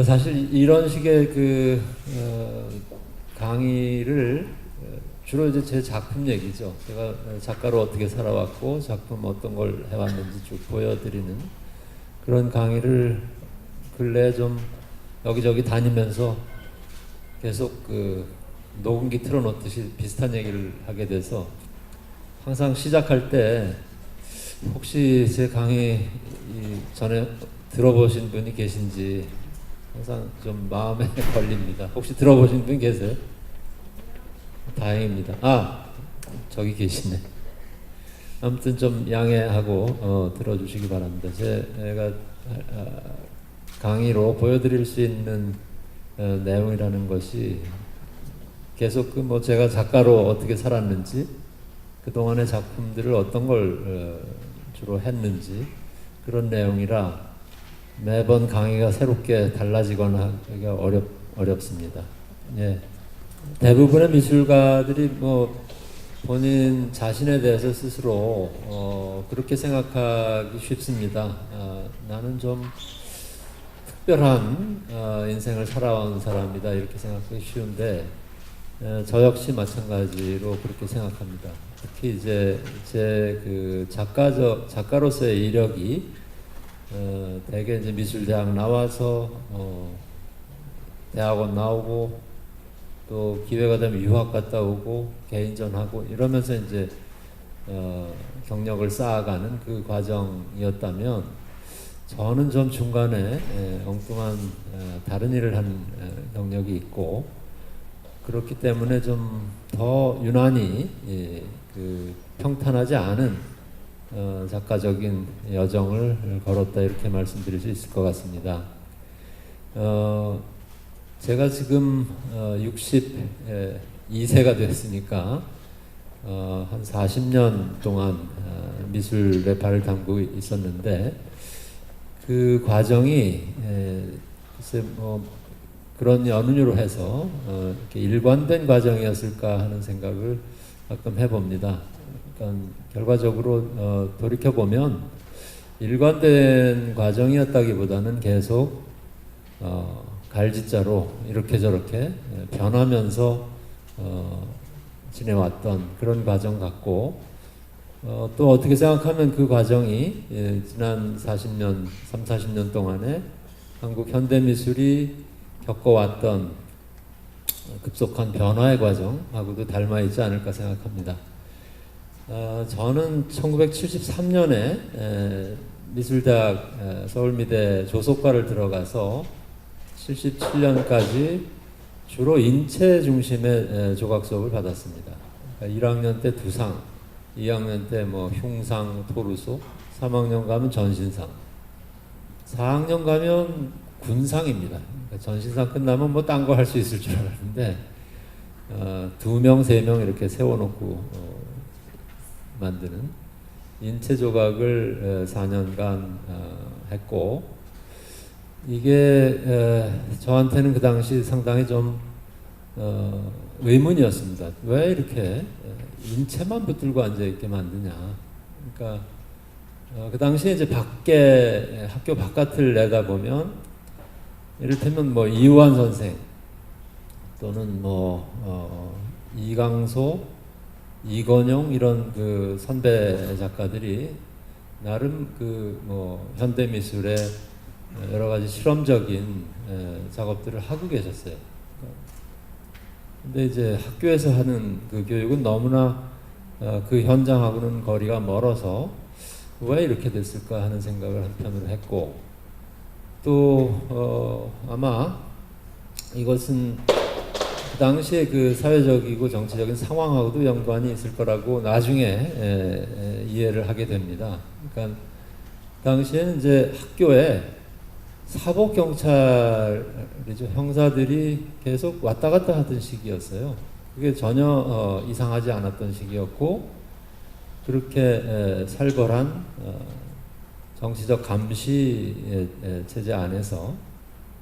사실 이런 식의 강의를 주로 이제 제 작품 얘기죠. 제가 작가로 어떻게 살아왔고 작품 어떤 걸 해왔는지 쭉 보여드리는 그런 강의를 근래에 좀 여기저기 다니면서 계속 녹음기 틀어놓듯이 비슷한 얘기를 하게 돼서 항상 시작할 때 혹시 제 강의 전에 들어보신 분이 계신지 항상 좀 마음에 걸립니다. 혹시 들어보신 분 계세요? 다행입니다. 저기 계시네. 아무튼 좀 양해하고 들어주시기 바랍니다. 제가 강의로 보여드릴 수 있는 내용이라는 것이 계속 제가 작가로 어떻게 살았는지 그동안의 작품들을 어떤 걸 주로 했는지 그런 내용이라 매번 강의가 새롭게 달라지거나 하기가 어렵습니다. 예. 대부분의 미술가들이 본인 자신에 대해서 스스로 그렇게 생각하기 쉽습니다. 나는 좀 특별한 인생을 살아온 사람이다 이렇게 생각하기 쉬운데 저 역시 마찬가지로 그렇게 생각합니다. 특히 이제 제 작가로서의 이력이 대개 이제 미술대학 나와서 대학원 나오고 또 기회가 되면 유학 갔다 오고 개인전하고 이러면서 이제 경력을 쌓아가는 그 과정이었다면 저는 좀 중간에 엉뚱한 다른 일을 한 경력이 있고 그렇기 때문에 좀 더 유난히 평탄하지 않은 작가적인 여정을 걸었다 이렇게 말씀드릴 수 있을 것 같습니다. 제가 지금 62세가 됐으니까 한 40년 동안 미술에 발을 담그고 있었는데 그 과정이 글쎄 그런 연유로 해서 이렇게 일관된 과정이었을까 하는 생각을 가끔 해봅니다. 그러니까 결과적으로 돌이켜 보면 일관된 과정이었다기보다는 계속 갈짓자로 이렇게 저렇게 변하면서 지내왔던 그런 과정 같고 또 어떻게 생각하면 그 과정이 지난 40년 동안에 한국 현대미술이 겪어왔던 급속한 변화의 과정하고도 닮아있지 않을까 생각합니다. 저는 1973년에 미술대학 서울미대 조속과를 들어가서 77년까지 주로 인체 중심의 조각 수업을 받았습니다. 그러니까 1학년 때 두상, 2학년 때 흉상, 토르소, 3학년 가면 전신상, 4학년 가면 군상입니다. 그러니까 전신상 끝나면 딴 거 할 수 있을 줄 알았는데 2명, 3명 이렇게 세워놓고 만드는 인체 조각을 4년간 했고 이게 저한테는 그 당시 상당히 좀 의문이었습니다. 왜 이렇게 인체만 붙들고 앉아있게 만드냐. 그러니까 그 당시에 이제 학교 바깥을 내다보면 이를테면 이우환 선생 또는 이강소, 이건용 이런 그 선배 작가들이 나름 현대미술의 여러 가지 실험적인 작업들을 하고 계셨어요. 근데 이제 학교에서 하는 그 교육은 너무나 그 현장하고는 거리가 멀어서 왜 이렇게 됐을까 하는 생각을 한편으로 했고 또 아마 이것은 그 당시에 그 사회적이고 정치적인 상황하고도 연관이 있을 거라고 나중에 이해를 하게 됩니다. 그러니까 당시에는 이제 학교에 사복 경찰이죠. 형사들이 계속 왔다 갔다 하던 시기였어요. 그게 전혀 이상하지 않았던 시기였고 그렇게 살벌한 정치적 감시 체제 안에서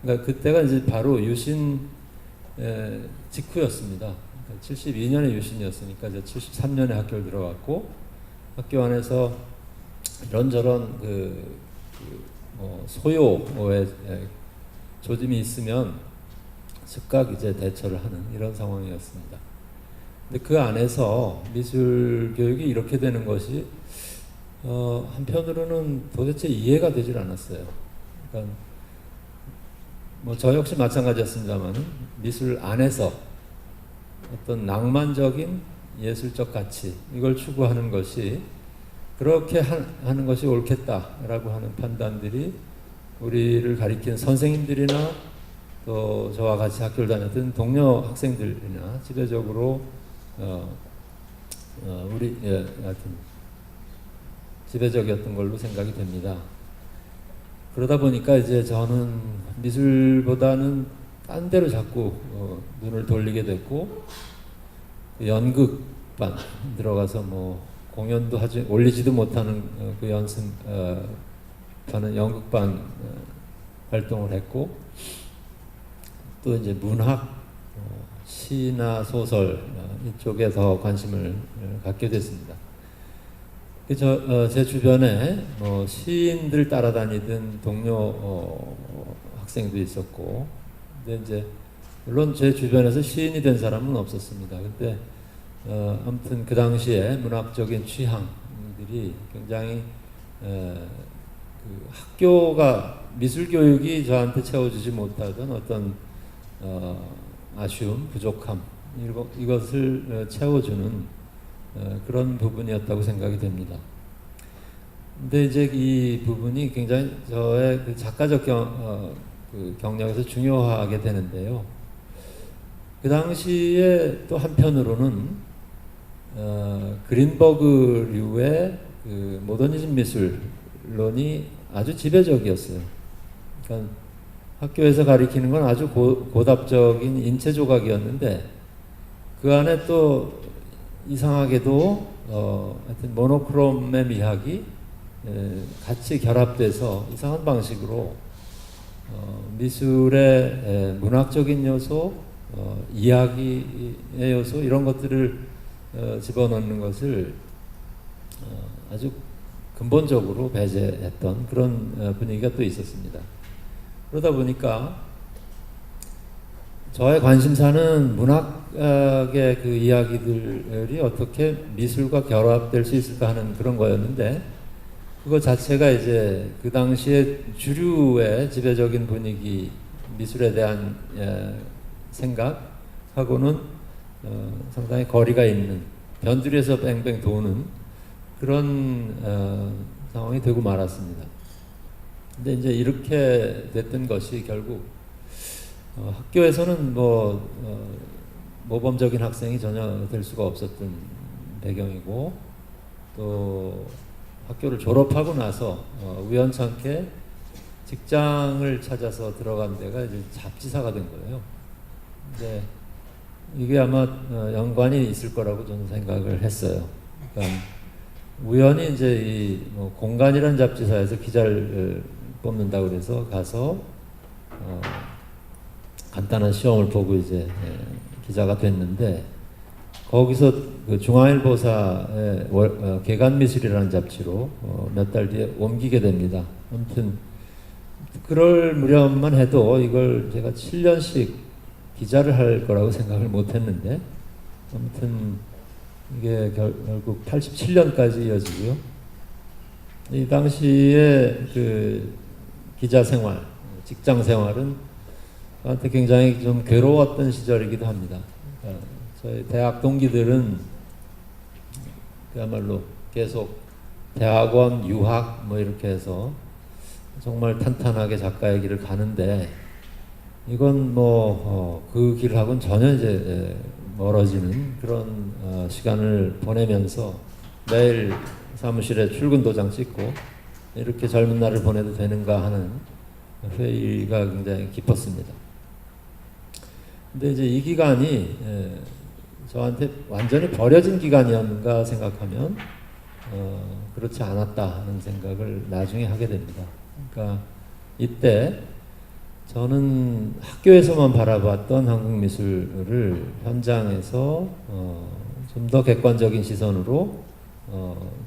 그러니까 그때가 이제 바로 유신 직후였습니다. 72년에 유신이었으니까 이제 73년에 학교를 들어갔고 학교 안에서 이런저런 소요의 조짐이 있으면 즉각 이제 대처를 하는 이런 상황이었습니다. 근데 그 안에서 미술 교육이 이렇게 되는 것이 한편으로는 도대체 이해가 되질 않았어요. 그러니까 뭐 저 역시 마찬가지였습니다만 미술 안에서 어떤 낭만적인 예술적 가치 이걸 추구하는 것이 그렇게 하는 것이 옳겠다라고 하는 판단들이 우리를 가리킨 선생님들이나 또 저와 같이 학교를 다녔던 동료 학생들이나 지배적으로 우리 하여튼 지배적이었던 걸로 생각이 됩니다. 그러다 보니까 이제 저는 미술보다는 딴 데로 자꾸 눈을 돌리게 됐고 연극반 들어가서 뭐 공연도 올리지도 못하는 그 연습 하는 연극반 활동을 했고 또 이제 문학, 시나 소설 이쪽에 더 관심을 갖게 됐습니다. 제 주변에 시인들 따라다니던 동료 학생도 있었고, 근데 이제 물론 제 주변에서 시인이 된 사람은 없었습니다. 근데 아무튼 그 당시에 문학적인 취향들이 굉장히 그 학교가 미술 교육이 저한테 채워주지 못하던 어떤 아쉬움, 부족함 이것을 채워주는 그런 부분이었다고 생각이 됩니다. 근데 이제 이 부분이 굉장히 저의 그 작가적 그 경력에서 중요하게 되는데요. 그 당시에 또 한편으로는 그린버그류의 그 모더니즘 미술론이 아주 지배적이었어요. 그러니까 학교에서 가리키는 건 아주 고답적인 인체 조각이었는데 그 안에 또 이상하게도 하여튼 모노크롬의 미학이 같이 결합돼서 이상한 방식으로 미술의 문학적인 요소, 이야기의 요소 이런 것들을 집어넣는 것을 아주 근본적으로 배제했던 그런 분위기가 또 있었습니다. 그러다 보니까 저의 관심사는 문학의 그 이야기들이 어떻게 미술과 결합될 수 있을까 하는 그런 거였는데 그거 자체가 이제 그 당시에 주류의 지배적인 분위기, 미술에 대한 생각하고는 상당히 거리가 있는 변두리에서 뱅뱅 도는 그런 상황이 되고 말았습니다. 근데 이제 이렇게 됐던 것이 결국 학교에서는 모범적인 학생이 전혀 될 수가 없었던 배경이고 또 학교를 졸업하고 나서 우연찮게 직장을 찾아서 들어간 데가 이제 잡지사가 된 거예요. 근데 이게 아마 연관이 있을 거라고 저는 생각을 했어요. 그러니까 우연히 이제 이 공간이라는 잡지사에서 기자를 뽑는다고 그래서 가서 간단한 시험을 보고 이제 기자가 됐는데 거기서 그 중앙일보사의 개간미술이라는 잡지로 몇 달 뒤에 옮기게 됩니다. 아무튼 그럴 무렵만 해도 이걸 제가 7년씩 기자를 할 거라고 생각을 못했는데 아무튼 이게 결국 87년까지 이어지고요. 이 당시에 그 기자 생활, 직장 생활은 저한테 굉장히 좀 괴로웠던 시절이기도 합니다. 그러니까 저희 대학 동기들은 그야말로 계속 대학원, 유학 이렇게 해서 정말 탄탄하게 작가의 길을 가는데 이건 그 길하고는 전혀 이제 멀어지는 그런 시간을 보내면서 매일 사무실에 출근 도장 찍고 이렇게 젊은 날을 보내도 되는가 하는 회의가 굉장히 깊었습니다. 근데 이제 이 기간이 저한테 완전히 버려진 기간이었는가 생각하면 그렇지 않았다 하는 생각을 나중에 하게 됩니다. 그러니까 이때 저는 학교에서만 바라봤던 한국 미술을 현장에서 좀 더 객관적인 시선으로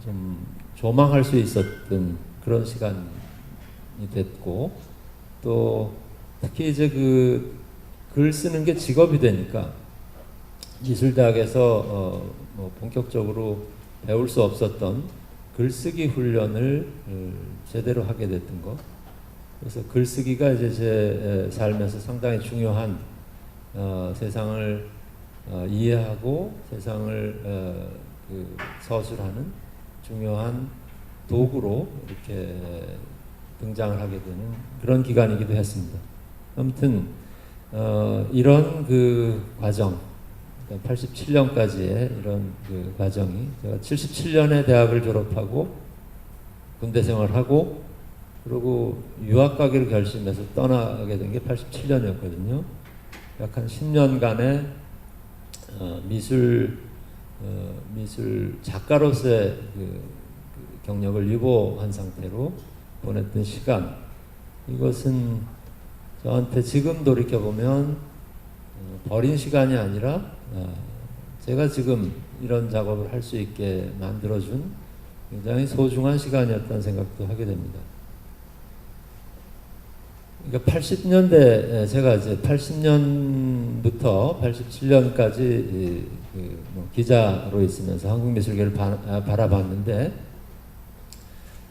좀 조망할 수 있었던 그런 시간이 됐고 또 특히 이제 그 글 쓰는 게 직업이 되니까 미술대학에서 뭐 본격적으로 배울 수 없었던 글쓰기 훈련을 제대로 하게 됐던 거. 그래서 글쓰기가 이제 제 삶에서 상당히 중요한 세상을 이해하고 세상을 그 서술하는 중요한 도구로 이렇게 등장을 하게 되는 그런 기간이기도 했습니다. 아무튼 이런 그 과정, 87년까지의 이런 그 과정이, 제가 77년에 대학을 졸업하고 군대 생활하고 그리고 유학 가기로 결심해서 떠나게 된 게 87년이었거든요. 약 한 10년간의 미술 작가로서의 그 경력을 유보한 상태로 보냈던 시간, 이것은 저한테 지금 돌이켜보면 버린 시간이 아니라 제가 지금 이런 작업을 할 수 있게 만들어준 굉장히 소중한 시간이었다는 생각도 하게 됩니다. 그러니까 80년대, 제가 이제 80년부터 87년까지 기자로 있으면서 한국미술계를 바라봤는데,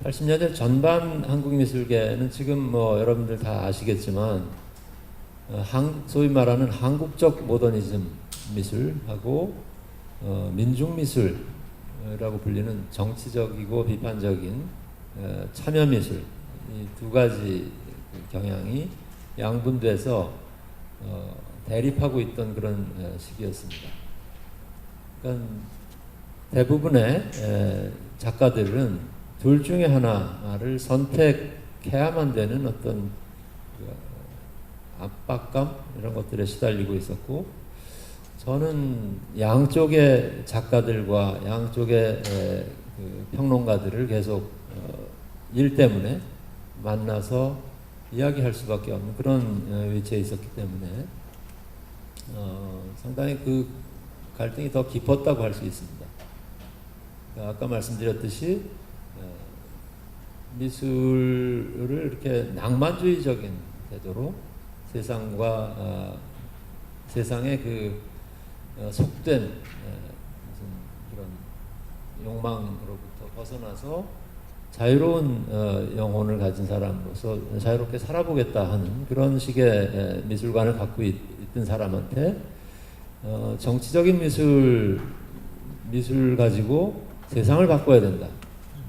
80년대 전반 한국미술계는 지금 뭐 여러분들 다 아시겠지만 소위 말하는 한국적 모더니즘 미술하고 민중미술이라고 불리는 정치적이고 비판적인 참여미술, 이 두 가지 경향이 양분돼서 대립하고 있던 그런 시기였습니다. 그러니까 대부분의 작가들은 둘 중에 하나를 선택해야만 되는 어떤 압박감 이런 것들에 시달리고 있었고, 저는 양쪽의 작가들과 양쪽의 그 평론가들을 계속 일 때문에 만나서 이야기할 수밖에 없는 그런 위치에 있었기 때문에 상당히 그 갈등이 더 깊었다고 할 수 있습니다. 아까 말씀드렸듯이 미술을 이렇게 낭만주의적인 태도로 세상과 세상의 그 속된 무슨 그런 욕망으로부터 벗어나서 자유로운 영혼을 가진 사람으로서 자유롭게 살아보겠다 하는 그런 식의 미술관을 갖고 있던 사람한테 정치적인 미술 가지고 세상을 바꿔야 된다,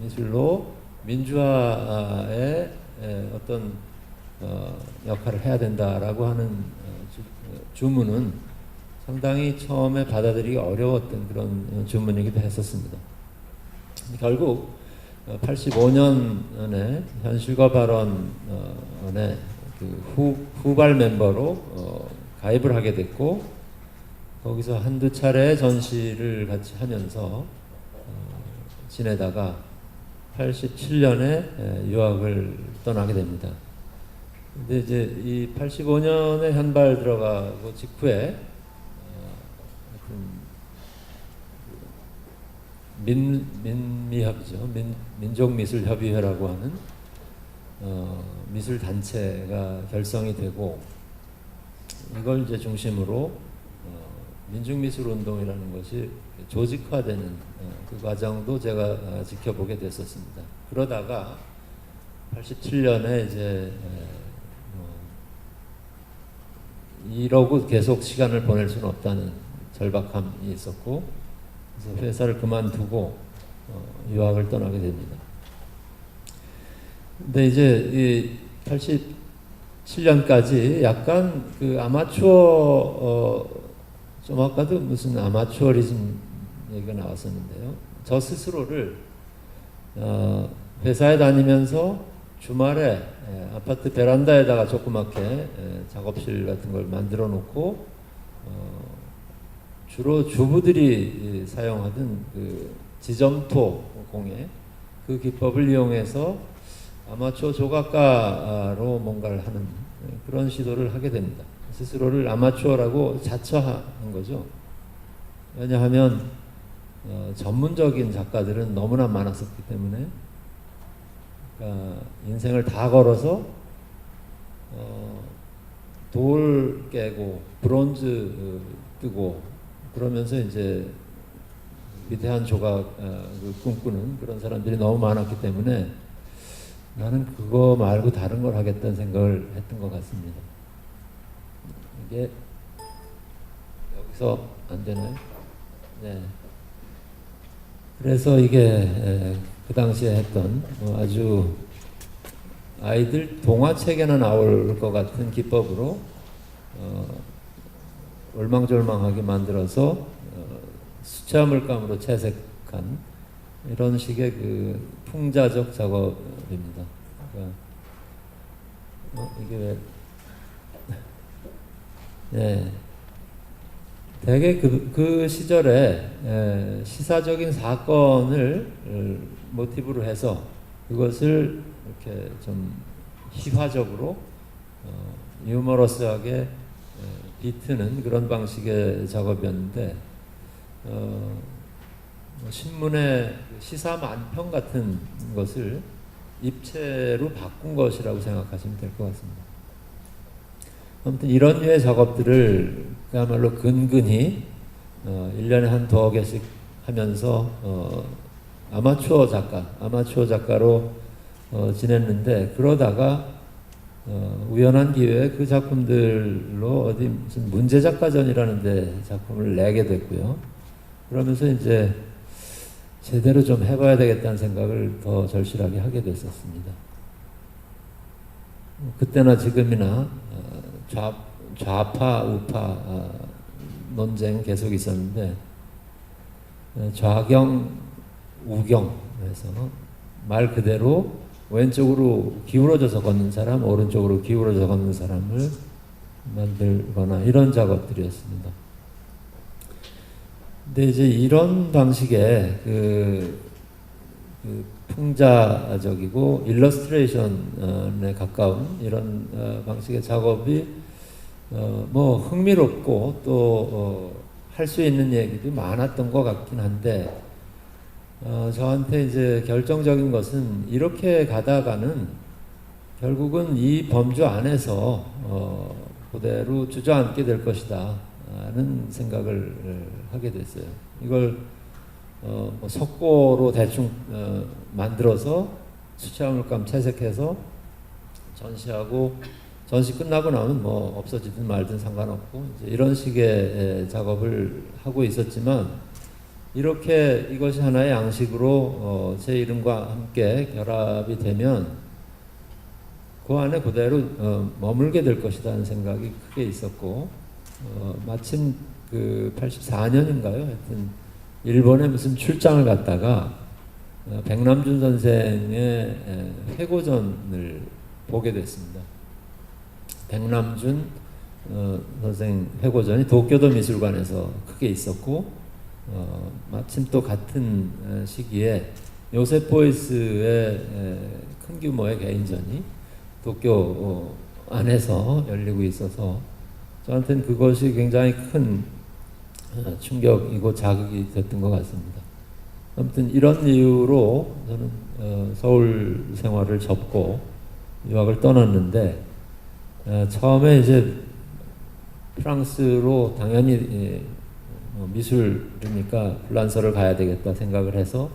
미술로 민주화의 어떤 역할을 해야 된다라고 하는 주문은 상당히 처음에 받아들이기 어려웠던 그런 주문이기도 했었습니다. 결국 85년에 현실과 발언의 그 후발 멤버로 가입을 하게 됐고, 거기서 한두 차례 전시를 같이 하면서 지내다가 87년에 유학을 떠나게 됩니다. 근데 이제 이 85년에 현발 들어가고 직후에 민미협이죠. 민족미술협의회라고 하는 미술 단체가 결성이 되고, 이걸 이제 중심으로 민중미술 운동이라는 것이 조직화되는 그 과정도 제가 지켜보게 됐었습니다. 그러다가 87년에 이제 이러고 계속 시간을 보낼 수는 없다는 절박함이 있었고, 그래서 회사를 그만두고 유학을 떠나게 됩니다. 근데 이제 이 87년까지 약간 그 아마추어 좀 아까도 무슨 아마추어리즘 얘기가 나왔었는데요. 저 스스로를 회사에 다니면서 주말에 아파트 베란다에다가 조그맣게 작업실 같은 걸 만들어 놓고 주로 주부들이 사용하던 그 지점토 공예, 그 기법을 이용해서 아마추어 조각가로 뭔가를 하는 그런 시도를 하게 됩니다. 스스로를 아마추어라고 자처한 거죠. 왜냐하면 전문적인 작가들은 너무나 많았었기 때문에, 그러니까 인생을 다 걸어서 돌 깨고 브론즈 뜨고 그러면서 이제 위대한 조각 꿈꾸는 그런 사람들이 너무 많았기 때문에 나는 그거 말고 다른 걸 하겠다는 생각을 했던 것 같습니다. 이게 여기서 안 되나요? 네. 그래서 이게 그 당시에 했던 아주 아이들 동화책에나 나올 것 같은 기법으로 얼망졸망하게 만들어서 수채화 물감으로 채색한 이런 식의 그 풍자적 작업입니다. 그러니까 이게 왜 네. 대개 그 시절에 시사적인 사건을 모티브로 해서 그것을 이렇게 좀 희화적으로 유머러스하게 비트는 그런 방식의 작업이었는데 신문의 시사 만평 같은 것을 입체로 바꾼 것이라고 생각하시면 될 것 같습니다. 아무튼 이런 류의 작업들을 그야말로 근근히 1년에 한 두어 개씩 하면서 아마추어 작가로 지냈는데 그러다가 우연한 기회에 그 작품들로 어디 무슨 문제작가전이라는 데 작품을 내게 됐고요. 그러면서 이제 제대로 좀 해봐야 되겠다는 생각을 더 절실하게 하게 됐었습니다. 그때나 지금이나 좌파 우파 논쟁 계속 있었는데 좌경 우경에서 말 그대로 왼쪽으로 기울어져서 걷는 사람, 오른쪽으로 기울어져서 걷는 사람을 만들거나 이런 작업들이었습니다. 근데 이제 이런 방식의 그 풍자적이고 일러스트레이션에 가까운 이런 방식의 작업이 뭐 흥미롭고 또 할 수 있는 얘기도 많았던 것 같긴 한데 저한테 이제 결정적인 것은 이렇게 가다가는 결국은 이 범주 안에서 그대로 주저앉게 될 것이다 라는 생각을 하게 됐어요. 이걸 뭐 석고로 대충 만들어서 수채화 물감 채색해서 전시하고 전시 끝나고 나면 뭐 없어지든 말든 상관없고 이제 이런 식의 작업을 하고 있었지만 이렇게 이것이 하나의 양식으로 제 이름과 함께 결합이 되면 그 안에 그대로 머물게 될 것이라는 생각이 크게 있었고 마침 그 84년인가요? 하여튼 일본에 무슨 출장을 갔다가 백남준 선생의 회고전을 보게 됐습니다. 백남준 선생 회고전이 도쿄도 미술관에서 크게 있었고 마침 또 같은 시기에 요셉 보이스의 큰 규모의 개인전이 도쿄 안에서 열리고 있어서 저한테는 그것이 굉장히 큰 충격이고 자극이 됐던 것 같습니다. 아무튼 이런 이유로 저는 서울 생활을 접고 유학을 떠났는데 처음에 이제 프랑스로 당연히 미술이니까 불란서를 가야 되겠다 생각을 해서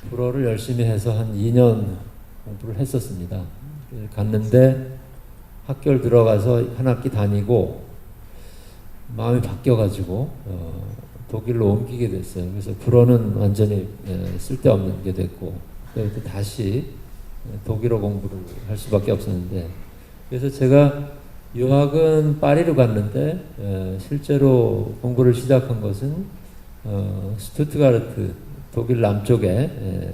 불어를 열심히 해서 한 2년 공부를 했었습니다. 갔는데 학교를 들어가서 한 학기 다니고 마음이 바뀌어가지고 독일로 옮기게 됐어요. 그래서 불어는 완전히 쓸데없는 게 됐고 그래서 다시 독일어 공부를 할 수밖에 없었는데 그래서 제가 유학은 파리로 갔는데 실제로 공부를 시작한 것은 스투트가르트 독일 남쪽에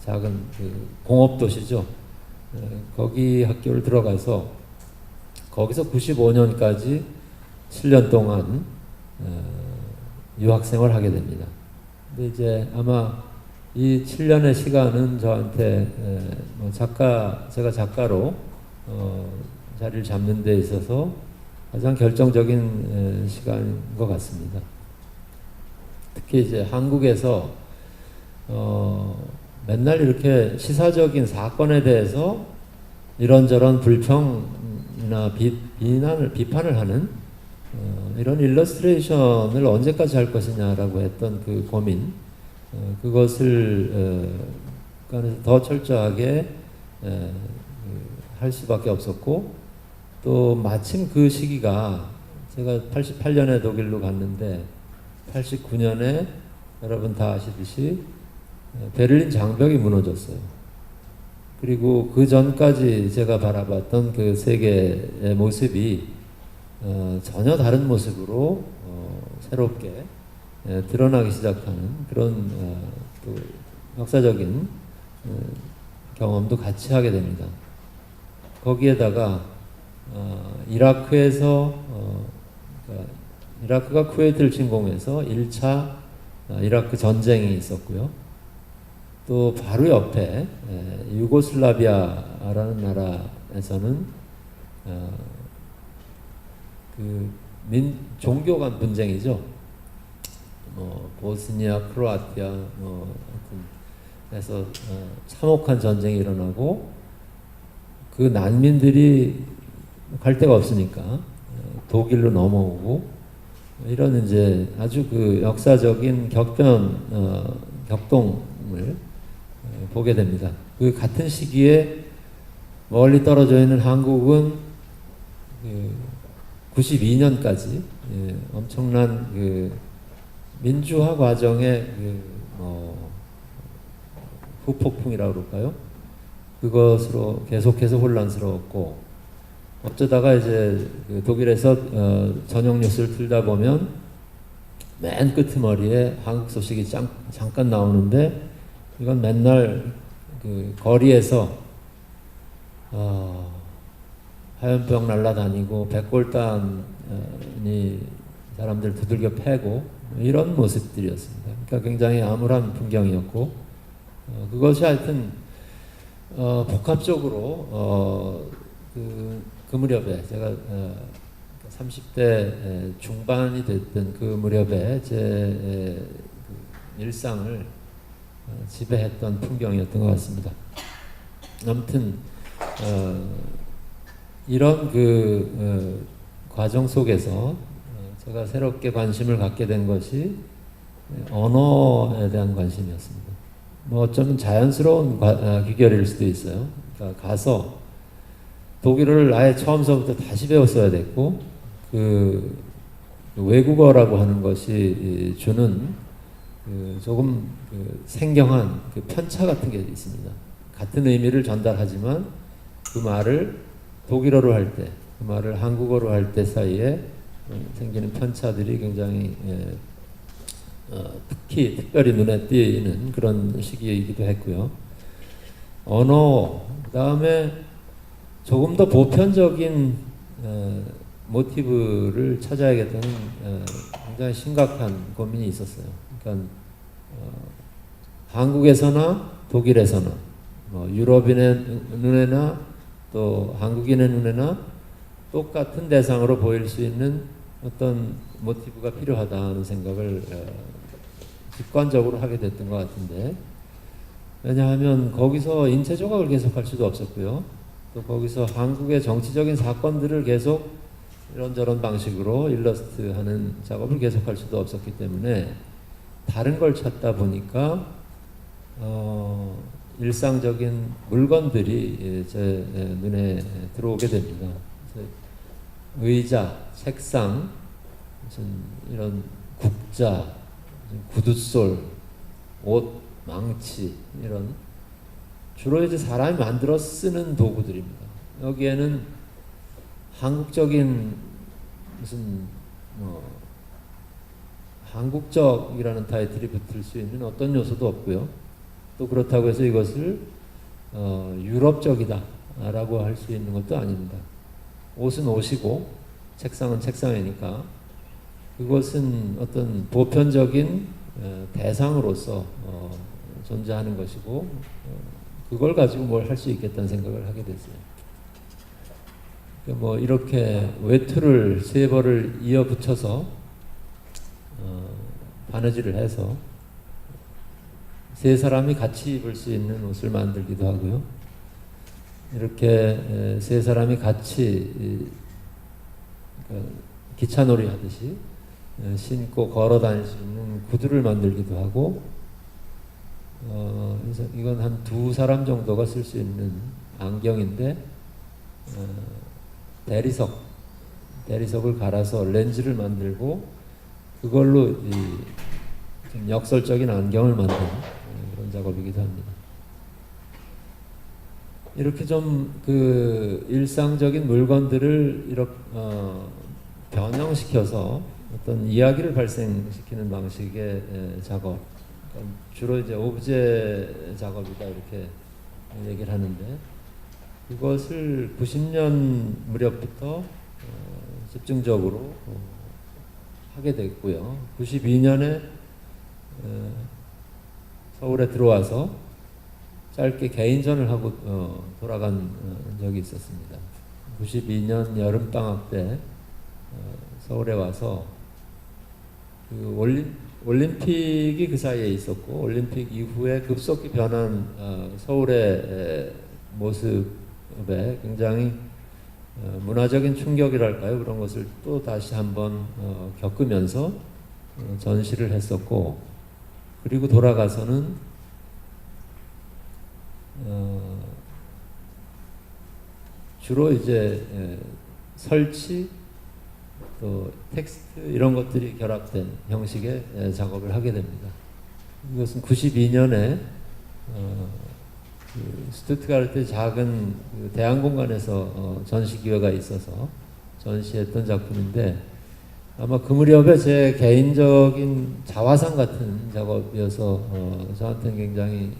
작은 그 공업 도시죠. 거기 학교를 들어가서 거기서 95년까지 7년 동안 유학생활을 하게 됩니다. 근데 이제 아마 이 7년의 시간은 저한테 제가 작가로 자리를 잡는 데 있어서 가장 결정적인 시간인 것 같습니다. 특히 이제 한국에서 맨날 이렇게 시사적인 사건에 대해서 이런저런 불평이나 비판을 하는 이런 일러스트레이션을 언제까지 할 것이냐라고 했던 그 고민, 그것을 더 철저하게 할 수밖에 없었고, 또 마침 그 시기가 제가 88년에 독일로 갔는데 89년에 여러분 다 아시듯이 베를린 장벽이 무너졌어요. 그리고 그 전까지 제가 바라봤던 그 세계의 모습이 전혀 다른 모습으로 새롭게 드러나기 시작하는 그런 또 역사적인 경험도 같이 하게 됩니다. 거기에다가 이라크에서 그러니까 이라크가 쿠웨이트를 침공해서 1차 이라크 전쟁이 있었고요. 또 바로 옆에 유고슬라비아라는 나라에서는 그 종교 간 분쟁이죠. 보스니아, 크로아티아 해서 참혹한 전쟁이 일어나고, 그 난민들이 갈 데가 없으니까 독일로 넘어오고, 이런 이제 아주 그 역사적인 격동을 보게 됩니다. 그 같은 시기에 멀리 떨어져 있는 한국은 92년까지 엄청난 그 민주화 과정의 후폭풍이라고 그럴까요? 그것으로 계속해서 혼란스러웠고, 어쩌다가 이제 그 독일에서 저녁 뉴스를 틀다 보면 맨 끄트머리에 한국 소식이 잠깐 나오는데, 이건 맨날 그 거리에서 화염병 날라다니고 백골단이 사람들 두들겨 패고 이런 모습들이었습니다. 그러니까 굉장히 암울한 풍경이었고, 그것이 하여튼 복합적으로 그 무렵에 제가 30대 중반이 됐던 그 무렵에 제 일상을 지배했던 풍경이었던 것 같습니다. 아무튼 이런 그 과정 속에서 제가 새롭게 관심을 갖게 된 것이 언어에 대한 관심이었습니다. 뭐 어쩌면 자연스러운 귀결일 수도 있어요. 그러니까 가서 독일어를 아예 처음서부터 다시 배웠어야 됐고, 그 외국어라고 하는 것이 주는 조금 생경한 그 편차 같은 게 있습니다. 같은 의미를 전달하지만 그 말을 독일어로 할 때, 그 말을 한국어로 할 때 사이에 생기는 편차들이 굉장히 특별히 눈에 띄는 그런 시기이기도 했고요. 언어, 그 다음에 조금 더 보편적인 모티브를 찾아야겠다는 굉장히 심각한 고민이 있었어요. 그러니까 한국에서나 독일에서나 유럽인의 눈에나 또 한국인의 눈에나 똑같은 대상으로 보일 수 있는 어떤 모티브가 필요하다는 생각을 직관적으로 하게 됐던 것 같은데, 왜냐하면 거기서 인체 조각을 계속할 수도 없었고요. 또 거기서 한국의 정치적인 사건들을 계속 이런저런 방식으로 일러스트하는 작업을 계속할 수도 없었기 때문에 다른 걸 찾다 보니까 일상적인 물건들이 제 눈에 들어오게 됩니다. 의자, 책상, 무슨 이런 국자, 구두솔, 옷, 망치, 이런 주로 이제 사람이 만들어 쓰는 도구들입니다. 여기에는 한국적인 무슨 한국적이라는 타이틀이 붙을 수 있는 어떤 요소도 없고요. 또 그렇다고 해서 이것을 유럽적이다라고 할 수 있는 것도 아닙니다. 옷은 옷이고 책상은 책상이니까 그것은 어떤 보편적인 대상으로서 존재하는 것이고, 그걸 가지고 뭘 할 수 있겠다는 생각을 하게 됐어요. 뭐 이렇게 외투를 3벌을 이어 붙여서 바느질을 해서 3사람이 같이 입을 수 있는 옷을 만들기도 하고요. 이렇게 3사람이 같이 기차놀이 하듯이 신고 걸어 다닐 수 있는 구두를 만들기도 하고, 그래서 이건 한 두 사람 정도가 쓸 수 있는 안경인데, 대리석을 갈아서 렌즈를 만들고 그걸로 좀 역설적인 안경을 만드는 그런 작업이기도 합니다. 이렇게 좀 그 일상적인 물건들을 이렇게 변형시켜서 어떤 이야기를 발생시키는 방식의 작업, 그러니까 주로 이제 오브제 작업이다 이렇게 얘기를 하는데, 이것을 90년 무렵부터 집중적으로 하게 됐고요. 92년에 서울에 들어와서 짧게 개인전을 하고 돌아간 적이 있었습니다. 92년 여름방학 때 서울에 와서 그 올림픽이 그 사이에 있었고, 올림픽 이후에 급속히 변한 서울의 모습에 굉장히 문화적인 충격이랄까요? 그런 것을 또 다시 한번 겪으면서 전시를 했었고, 그리고 돌아가서는 주로 이제 설치 또 텍스트 이런 것들이 결합된 형식의 작업을 하게 됩니다. 이것은 92년에 스투트가르트 작은 대안공간에서 전시 기회가 있어서 전시했던 작품인데, 아마 그 무렵에 제 개인적인 자화상 같은 작업이어서 저한테는 굉장히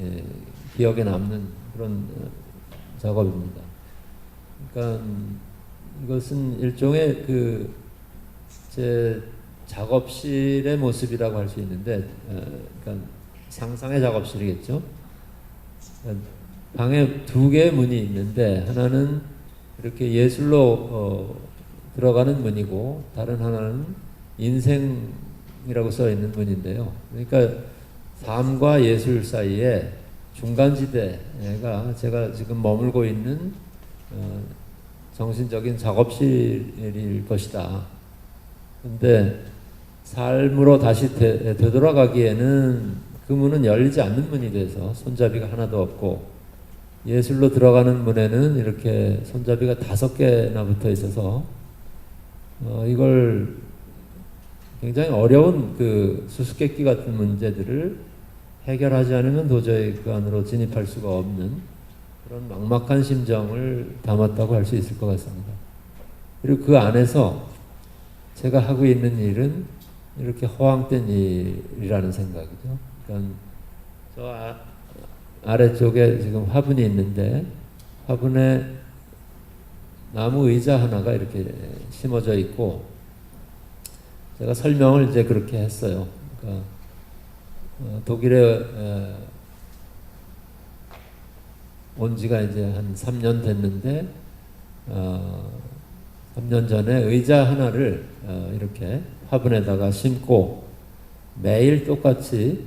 기억에 남는 그런 작업입니다. 그러니까 이것은 일종의 제 작업실의 모습이라고 할 수 있는데, 그러니까 상상의 작업실이겠죠. 방에 두 개의 문이 있는데, 하나는 이렇게 예술로 들어가는 문이고, 다른 하나는 인생이라고 써 있는 문인데요. 그러니까 삶과 예술 사이에 중간지대가 제가 지금 머물고 있는 정신적인 작업실일 것이다. 근데 삶으로 다시 되돌아가기에는 그 문은 열리지 않는 문이 돼서 손잡이가 하나도 없고, 예술로 들어가는 문에는 이렇게 손잡이가 5개나 붙어 있어서 이걸 굉장히 어려운 그 수수께끼 같은 문제들을 해결하지 않으면 도저히 그 안으로 진입할 수가 없는 그런 막막한 심정을 담았다고 할 수 있을 것 같습니다. 그리고 그 안에서 제가 하고 있는 일은 이렇게 허황된 일이라는 생각이죠. 그러니까 저 아래쪽에 지금 화분이 있는데, 화분에 나무 의자 하나가 이렇게 심어져 있고, 제가 설명을 이제 그렇게 했어요. 그러니까 독일에 온 지가 이제 한 3년 됐는데, 3년 전에 의자 하나를 이렇게 화분에다가 심고 매일 똑같이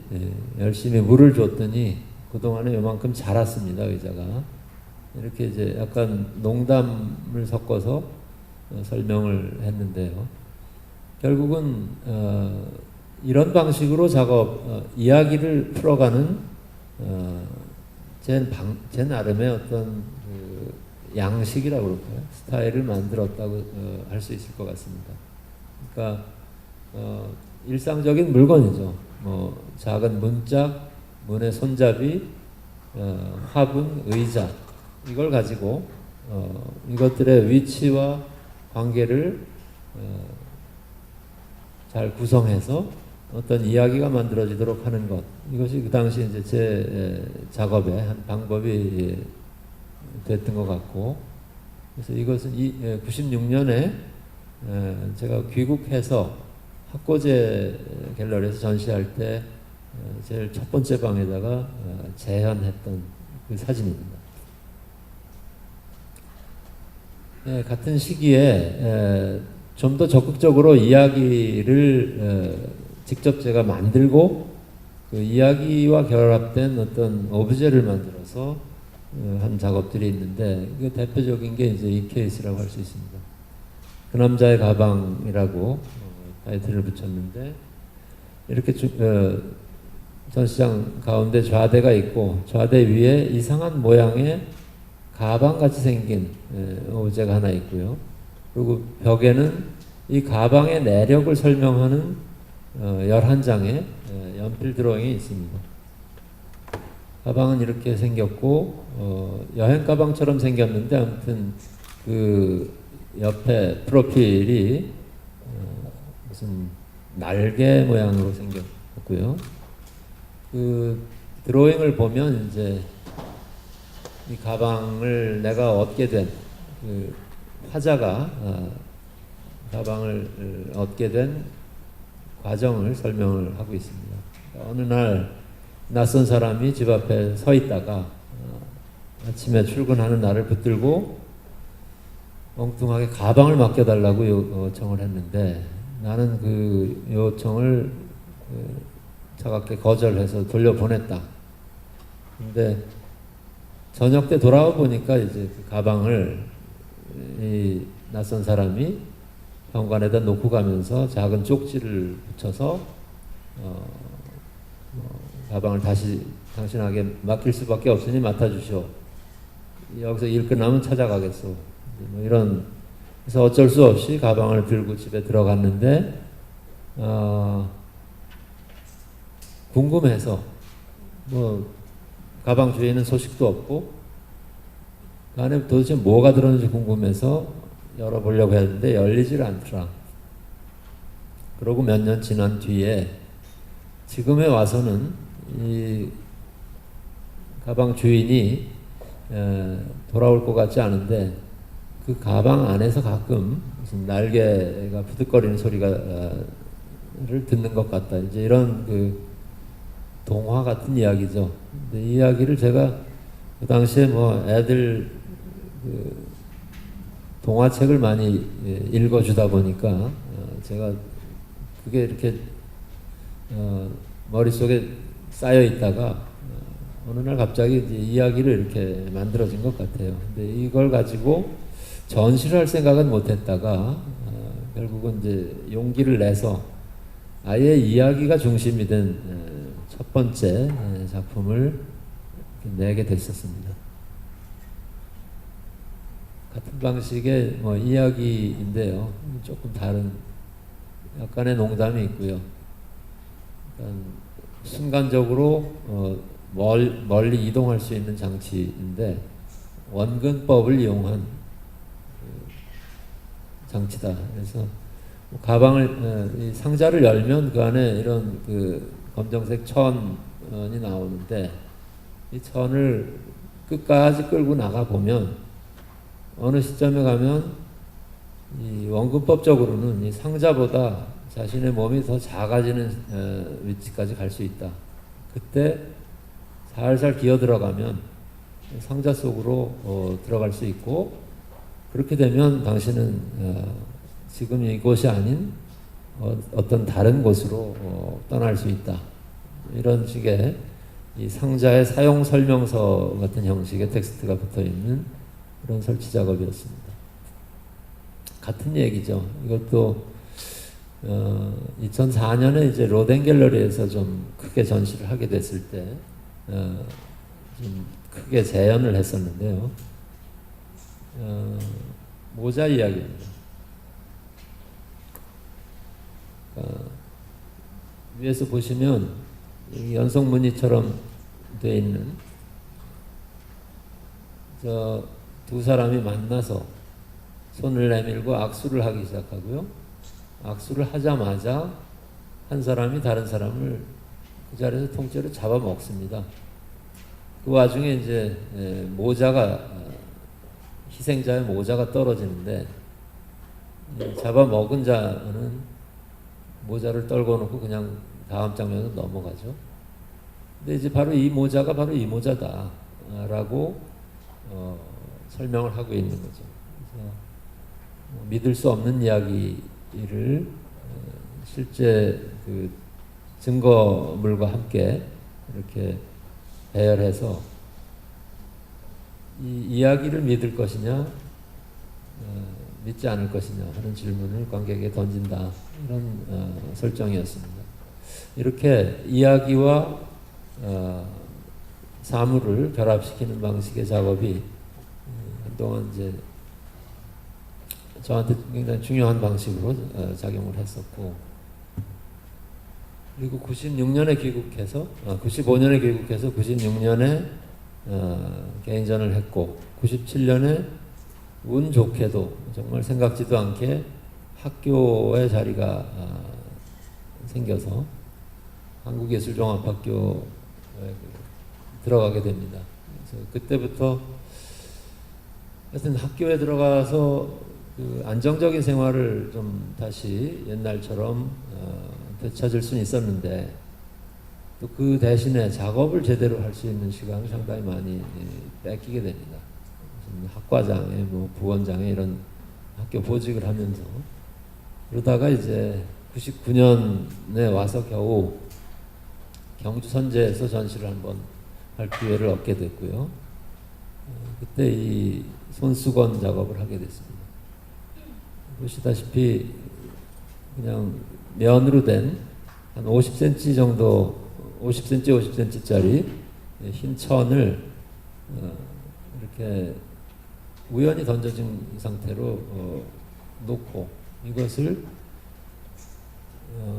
열심히 물을 줬더니 그동안에 요만큼 자랐습니다, 의자가. 이렇게 이제 약간 농담을 섞어서 설명을 했는데요. 결국은 이런 방식으로 이야기를 풀어가는 제 나름의 어떤 그 양식이라고 그럴까요? 스타일을 만들었다고 할 수 있을 것 같습니다. 그러니까 일상적인 물건이죠. 작은 문짝, 문의 손잡이, 화분, 의자, 이걸 가지고 이것들의 위치와 관계를 잘 구성해서 어떤 이야기가 만들어지도록 하는 것, 이것이 그 당시 이제 제 작업의 한 방법이 됐던 것 같고, 그래서 이것은 96년에 제가 귀국해서 학고제 갤러리에서 전시할 때 제일 첫 번째 방에다가 재현했던 그 사진입니다. 같은 시기에 좀 더 적극적으로 이야기를 직접 제가 만들고 그 이야기와 결합된 어떤 오브제를 만들어서 한 작업들이 있는데, 그 대표적인 게 이제 이 케이스라고 할 수 있습니다. 그 남자의 가방이라고 타이틀을 붙였는데, 이렇게 전시장 가운데 좌대가 있고 좌대 위에 이상한 모양의 가방같이 생긴 오브제가 하나 있고요. 그리고 벽에는 이 가방의 내력을 설명하는 11장의 연필 드로잉이 있습니다. 가방은 이렇게 생겼고 여행 가방처럼 생겼는데, 아무튼 그 옆에 프로필이 무슨 날개 모양으로 생겼고요. 그 드로잉을 보면 이제 이 가방을 내가 얻게 된 그 화자가 가방을 얻게 된 과정을 설명을 하고 있습니다. 어느 날 낯선 사람이 집 앞에 서 있다가 아침에 출근하는 날을 붙들고 엉뚱하게 가방을 맡겨달라고 요청을 했는데, 나는 그 요청을 차갑게 거절해서 돌려보냈다. 근데 저녁 때 돌아와 보니까 이제 그 가방을 이 낯선 사람이 현관에다 놓고 가면서 작은 쪽지를 붙여서 가방을 다시 당신에게 맡길 수밖에 없으니 맡아주시오. 여기서 일 끝나면 찾아가겠소. 뭐 이런, 그래서 어쩔 수 없이 가방을 들고 집에 들어갔는데 궁금해서 뭐 가방 주위에는 소식도 없고 그 안에 도대체 뭐가 들었는지 궁금해서 열어보려고 했는데 열리질 않더라. 그러고 몇 년 지난 뒤에 지금에 와서는 이 가방 주인이 돌아올 것 같지 않은데, 그 가방 안에서 가끔 무슨 날개가 부득거리는 소리를 듣는 것 같다. 이제 이런 그 동화 같은 이야기죠. 근데 이 이야기를 제가 그 당시에 뭐 애들 그 동화책을 많이 읽어주다 보니까 제가 그게 이렇게 머릿속에 쌓여 있다가 어느 날 갑자기 이제 이야기를 이렇게 만들어진 것 같아요. 근데 이걸 가지고 전시를 할 생각은 못했다가 결국은 이제 용기를 내서 아예 이야기가 중심이 된 첫 번째 작품을 내게 됐었습니다. 같은 방식의 뭐 이야기인데요. 조금 다른 약간의 농담이 있고요. 순간적으로 멀리 이동할 수 있는 장치인데 원근법을 이용한 장치다. 그래서 가방을 이 상자를 열면 그 안에 이런 그 검정색 천이 나오는데, 이 천을 끝까지 끌고 나가 보면 어느 시점에 가면 이 원근법적으로는 이 상자보다 자신의 몸이 더 작아지는 위치까지 갈 수 있다. 그때 살살 기어 들어가면 상자 속으로 들어갈 수 있고, 그렇게 되면 당신은 지금 이곳이 아닌 어떤 다른 곳으로 떠날 수 있다. 이런 식의 이 상자의 사용 설명서 같은 형식의 텍스트가 붙어 있는 그런 설치 작업이었습니다. 같은 얘기죠. 이것도 2004년에 이제 로덴 갤러리에서 좀 크게 전시를 하게 됐을 때 좀 크게 재현을 했었는데요. 모자 이야기입니다. 위에서 보시면 연속 무늬처럼 되어 있는 저 두 사람이 만나서 손을 내밀고 악수를 하기 시작하고요. 악수를 하자마자 한 사람이 다른 사람을 그 자리에서 통째로 잡아먹습니다. 그 와중에 이제 모자가, 희생자의 모자가 떨어지는데, 잡아먹은 자는 모자를 떨궈 놓고 그냥 다음 장면으로 넘어가죠. 근데 이제 바로 이 모자가 바로 이 모자다라고 설명을 하고 있는 거죠. 그래서 믿을 수 없는 이야기를 실제 그 증거물과 함께 이렇게 배열해서 이 이야기를 믿을 것이냐, 믿지 않을 것이냐 하는 질문을 관객에게 던진다, 이런 설정이었습니다. 이렇게 이야기와 사물을 결합시키는 방식의 작업이 한동안 이제 저한테 굉장히 중요한 방식으로 작용을 했었고, 그리고 95년에 귀국해서 96년에 개인전을 했고, 97년에 운 좋게도 정말 생각지도 않게 학교에 자리가 생겨서 한국예술종합학교에 들어가게 됩니다. 그래서 그때부터 하여튼 학교에 들어가서 그 안정적인 생활을 좀 다시 옛날처럼 되찾을 수는 있었는데, 또 그 대신에 작업을 제대로 할 수 있는 시간을 상당히 많이 뺏기게 됩니다. 학과장에 뭐 부원장에 이런 학교 보직을 하면서, 그러다가 이제 99년에 와서 겨우 경주 선재에서 전시를 한번 할 기회를 얻게 됐고요. 그때 이 손수건 작업을 하게 됐습니다. 보시다시피 그냥 면으로 된 한 50cm 정도, 50cm, 50cm짜리 흰 천을 이렇게 우연히 던져진 상태로 놓고, 이것을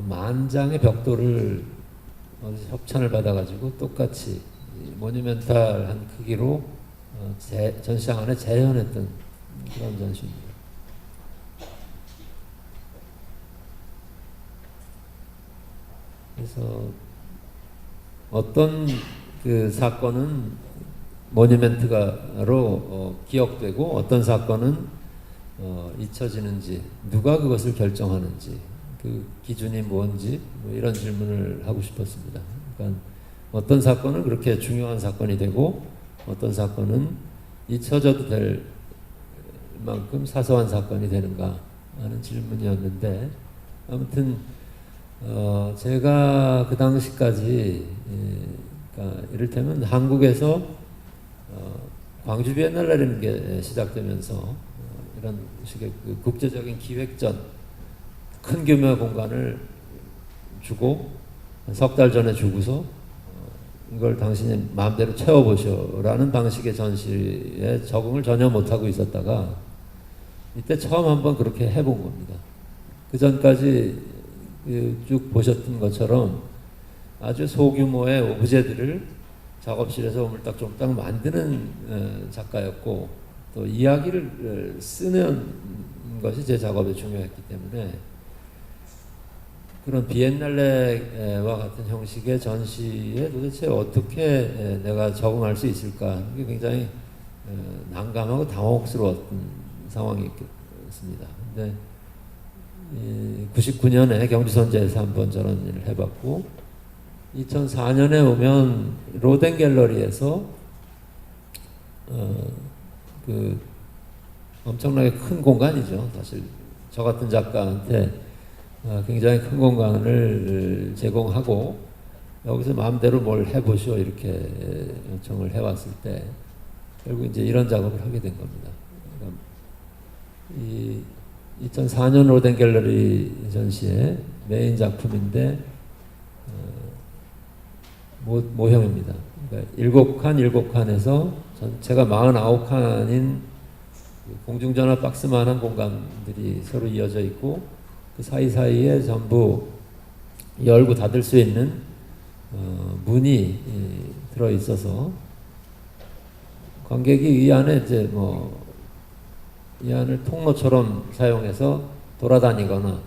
만장의 벽돌을 협찬을 받아가지고 똑같이 모뉴멘탈한 크기로 전시장 안에 재현했던 그런 전시입니다. 그래서 어떤 그 사건은 모뉴멘트가로 기억되고 어떤 사건은 잊혀지는지, 누가 그것을 결정하는지, 그 기준이 뭔지, 뭐 이런 질문을 하고 싶었습니다. 그러니까 어떤 사건은 그렇게 중요한 사건이 되고 어떤 사건은 잊혀져도 될 만큼 사소한 사건이 되는가 하는 질문이었는데, 아무튼 제가 그 당시까지, 그러니까 이를테면 한국에서 광주 비엔날레라는 게 시작되면서 이런 식의 그 국제적인 기획전, 큰 규모의 공간을 주고 석 달 전에 주고서 이걸 당신이 마음대로 채워보시오라는 방식의 전시에 적응을 전혀 못하고 있었다가 이때 처음 한번 그렇게 해본 겁니다. 그 전까지 쭉 보셨던 것처럼 아주 소규모의 오브제들을 작업실에서 오물딱조물딱 만드는 작가였고, 또 이야기를 쓰는 것이 제 작업에 중요했기 때문에 그런 비엔날레와 같은 형식의 전시에 도대체 어떻게 내가 적응할 수 있을까, 이게 굉장히 난감하고 당혹스러웠던 상황이었습니다. 근데 99년에 경주선재에서 한번 저런 일을 해봤고, 2004년에 오면 로덴 갤러리에서 그 엄청나게 큰 공간이죠. 사실 저 같은 작가한테 굉장히 큰 공간을 제공하고 여기서 마음대로 뭘 해보시오 이렇게 요청을 해왔을 때 결국 이제 이런 작업을 하게 된 겁니다. 그러니까 이 2004년 로덴 갤러리 전시의 메인 작품인데 모형입니다. 그러니까 7칸에서 전체가 49칸인 공중전화 박스만한 공간들이 서로 이어져 있고, 그 사이사이에 전부 열고 닫을 수 있는 문이 들어 있어서 관객이 이 안에 이제 이 안을 통로처럼 사용해서 돌아다니거나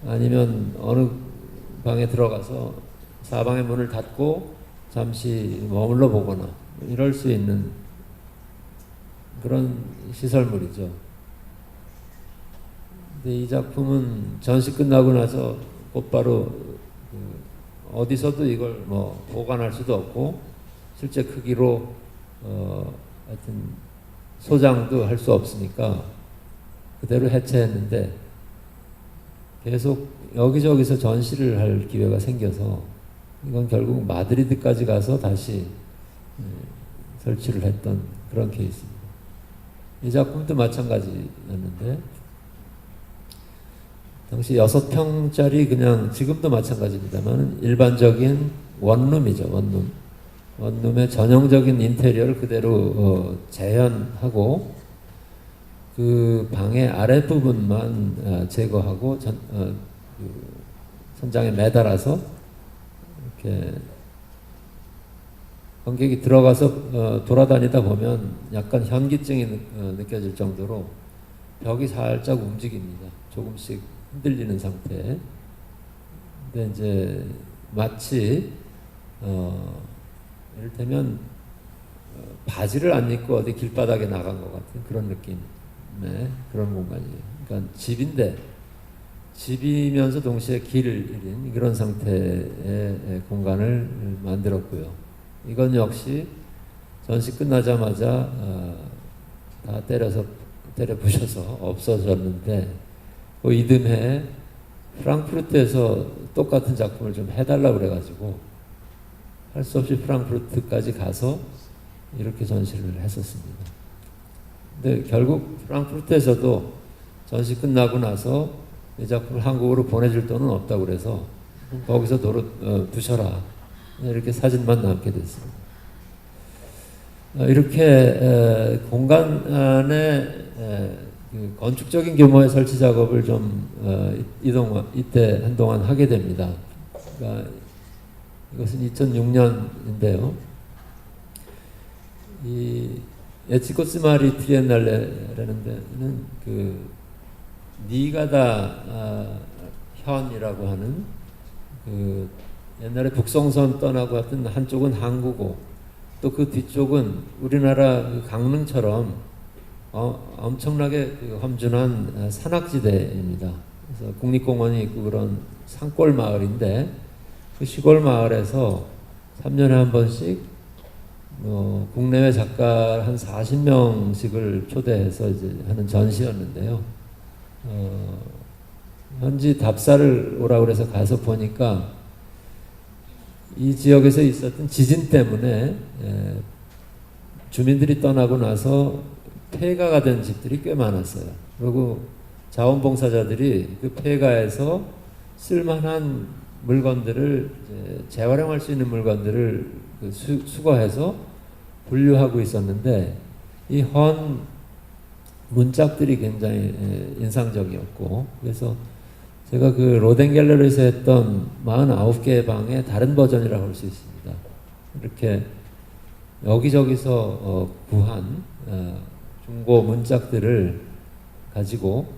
아니면 어느 방에 들어가서 사방의 문을 닫고 잠시 머물러 보거나 이럴 수 있는 그런 시설물이죠. 근데 이 작품은 전시 끝나고 나서 곧바로 어디서도 이걸 보관할 수도 없고 실제 크기로 하여튼 소장도 할 수 없으니까 그대로 해체했는데, 계속 여기저기서 전시를 할 기회가 생겨서 이건 결국 마드리드까지 가서 다시 설치를 했던 그런 케이스입니다. 이 작품도 마찬가지였는데 당시 6평짜리 그냥 지금도 마찬가지입니다만 일반적인 원룸이죠. 원룸의 전형적인 인테리어를 그대로 재현하고 그 방의 아랫부분만 제거하고 그 천장에 매달아서 이렇게 관객이 들어가서 돌아다니다 보면 약간 현기증이 느껴질 정도로 벽이 살짝 움직입니다. 조금씩 흔들리는 상태. 근데 이제 마치 이를테면 바지를 안 입고 어디 길바닥에 나간 것 같은 그런 느낌의 그런 공간이에요. 그러니까 집이면서 동시에 길인 그런 상태의 공간을 만들었고요. 이건 역시 전시 끝나자마자 다 때려 부셔서 없어졌는데 그 이듬해 프랑크푸르트에서 똑같은 작품을 좀 해달라고 그래가지고 할 수 없이 프랑크푸르트까지 가서 이렇게 전시를 했었습니다. 근데 결국 프랑크푸르트에서도 전시 끝나고 나서 이 작품을 한국으로 보내줄 돈은 없다고 그래서 거기서 두셔라 이렇게 사진만 남게 됐습니다. 이렇게 공간 안에 그 건축적인 규모의 설치 작업을 좀 이때 한동안 하게 됩니다. 그러니까 이것은 2006년인데요. 이 에치코스마리 트리엔날레라는 데는 그 니가다 현이라고 하는 그 옛날에 북송선 떠나고 하던 한쪽은 항구고 또 그 뒤쪽은 우리나라 그 강릉처럼 엄청나게 그 험준한 산악지대입니다. 그래서 국립공원이 있고 그런 산골 마을인데 그 시골 마을에서 3년에 한 번씩 국내외 작가 한 40명씩을 초대해서 이제 하는 전시였는데요. 현지 답사를 오라고 그래서 가서 보니까 이 지역에서 있었던 지진 때문에 주민들이 떠나고 나서 폐가가 된 집들이 꽤 많았어요. 그리고 자원봉사자들이 그 폐가에서 쓸만한 물건들을 재활용할 수 있는 물건들을 수거해서 분류하고 있었는데 이 헌 문짝들이 굉장히 인상적이었고 그래서 제가 그 로덴 갤러리에서 했던 49개의 방의 다른 버전이라고 할 수 있습니다. 이렇게 여기저기서 구한 중고 문짝들을 가지고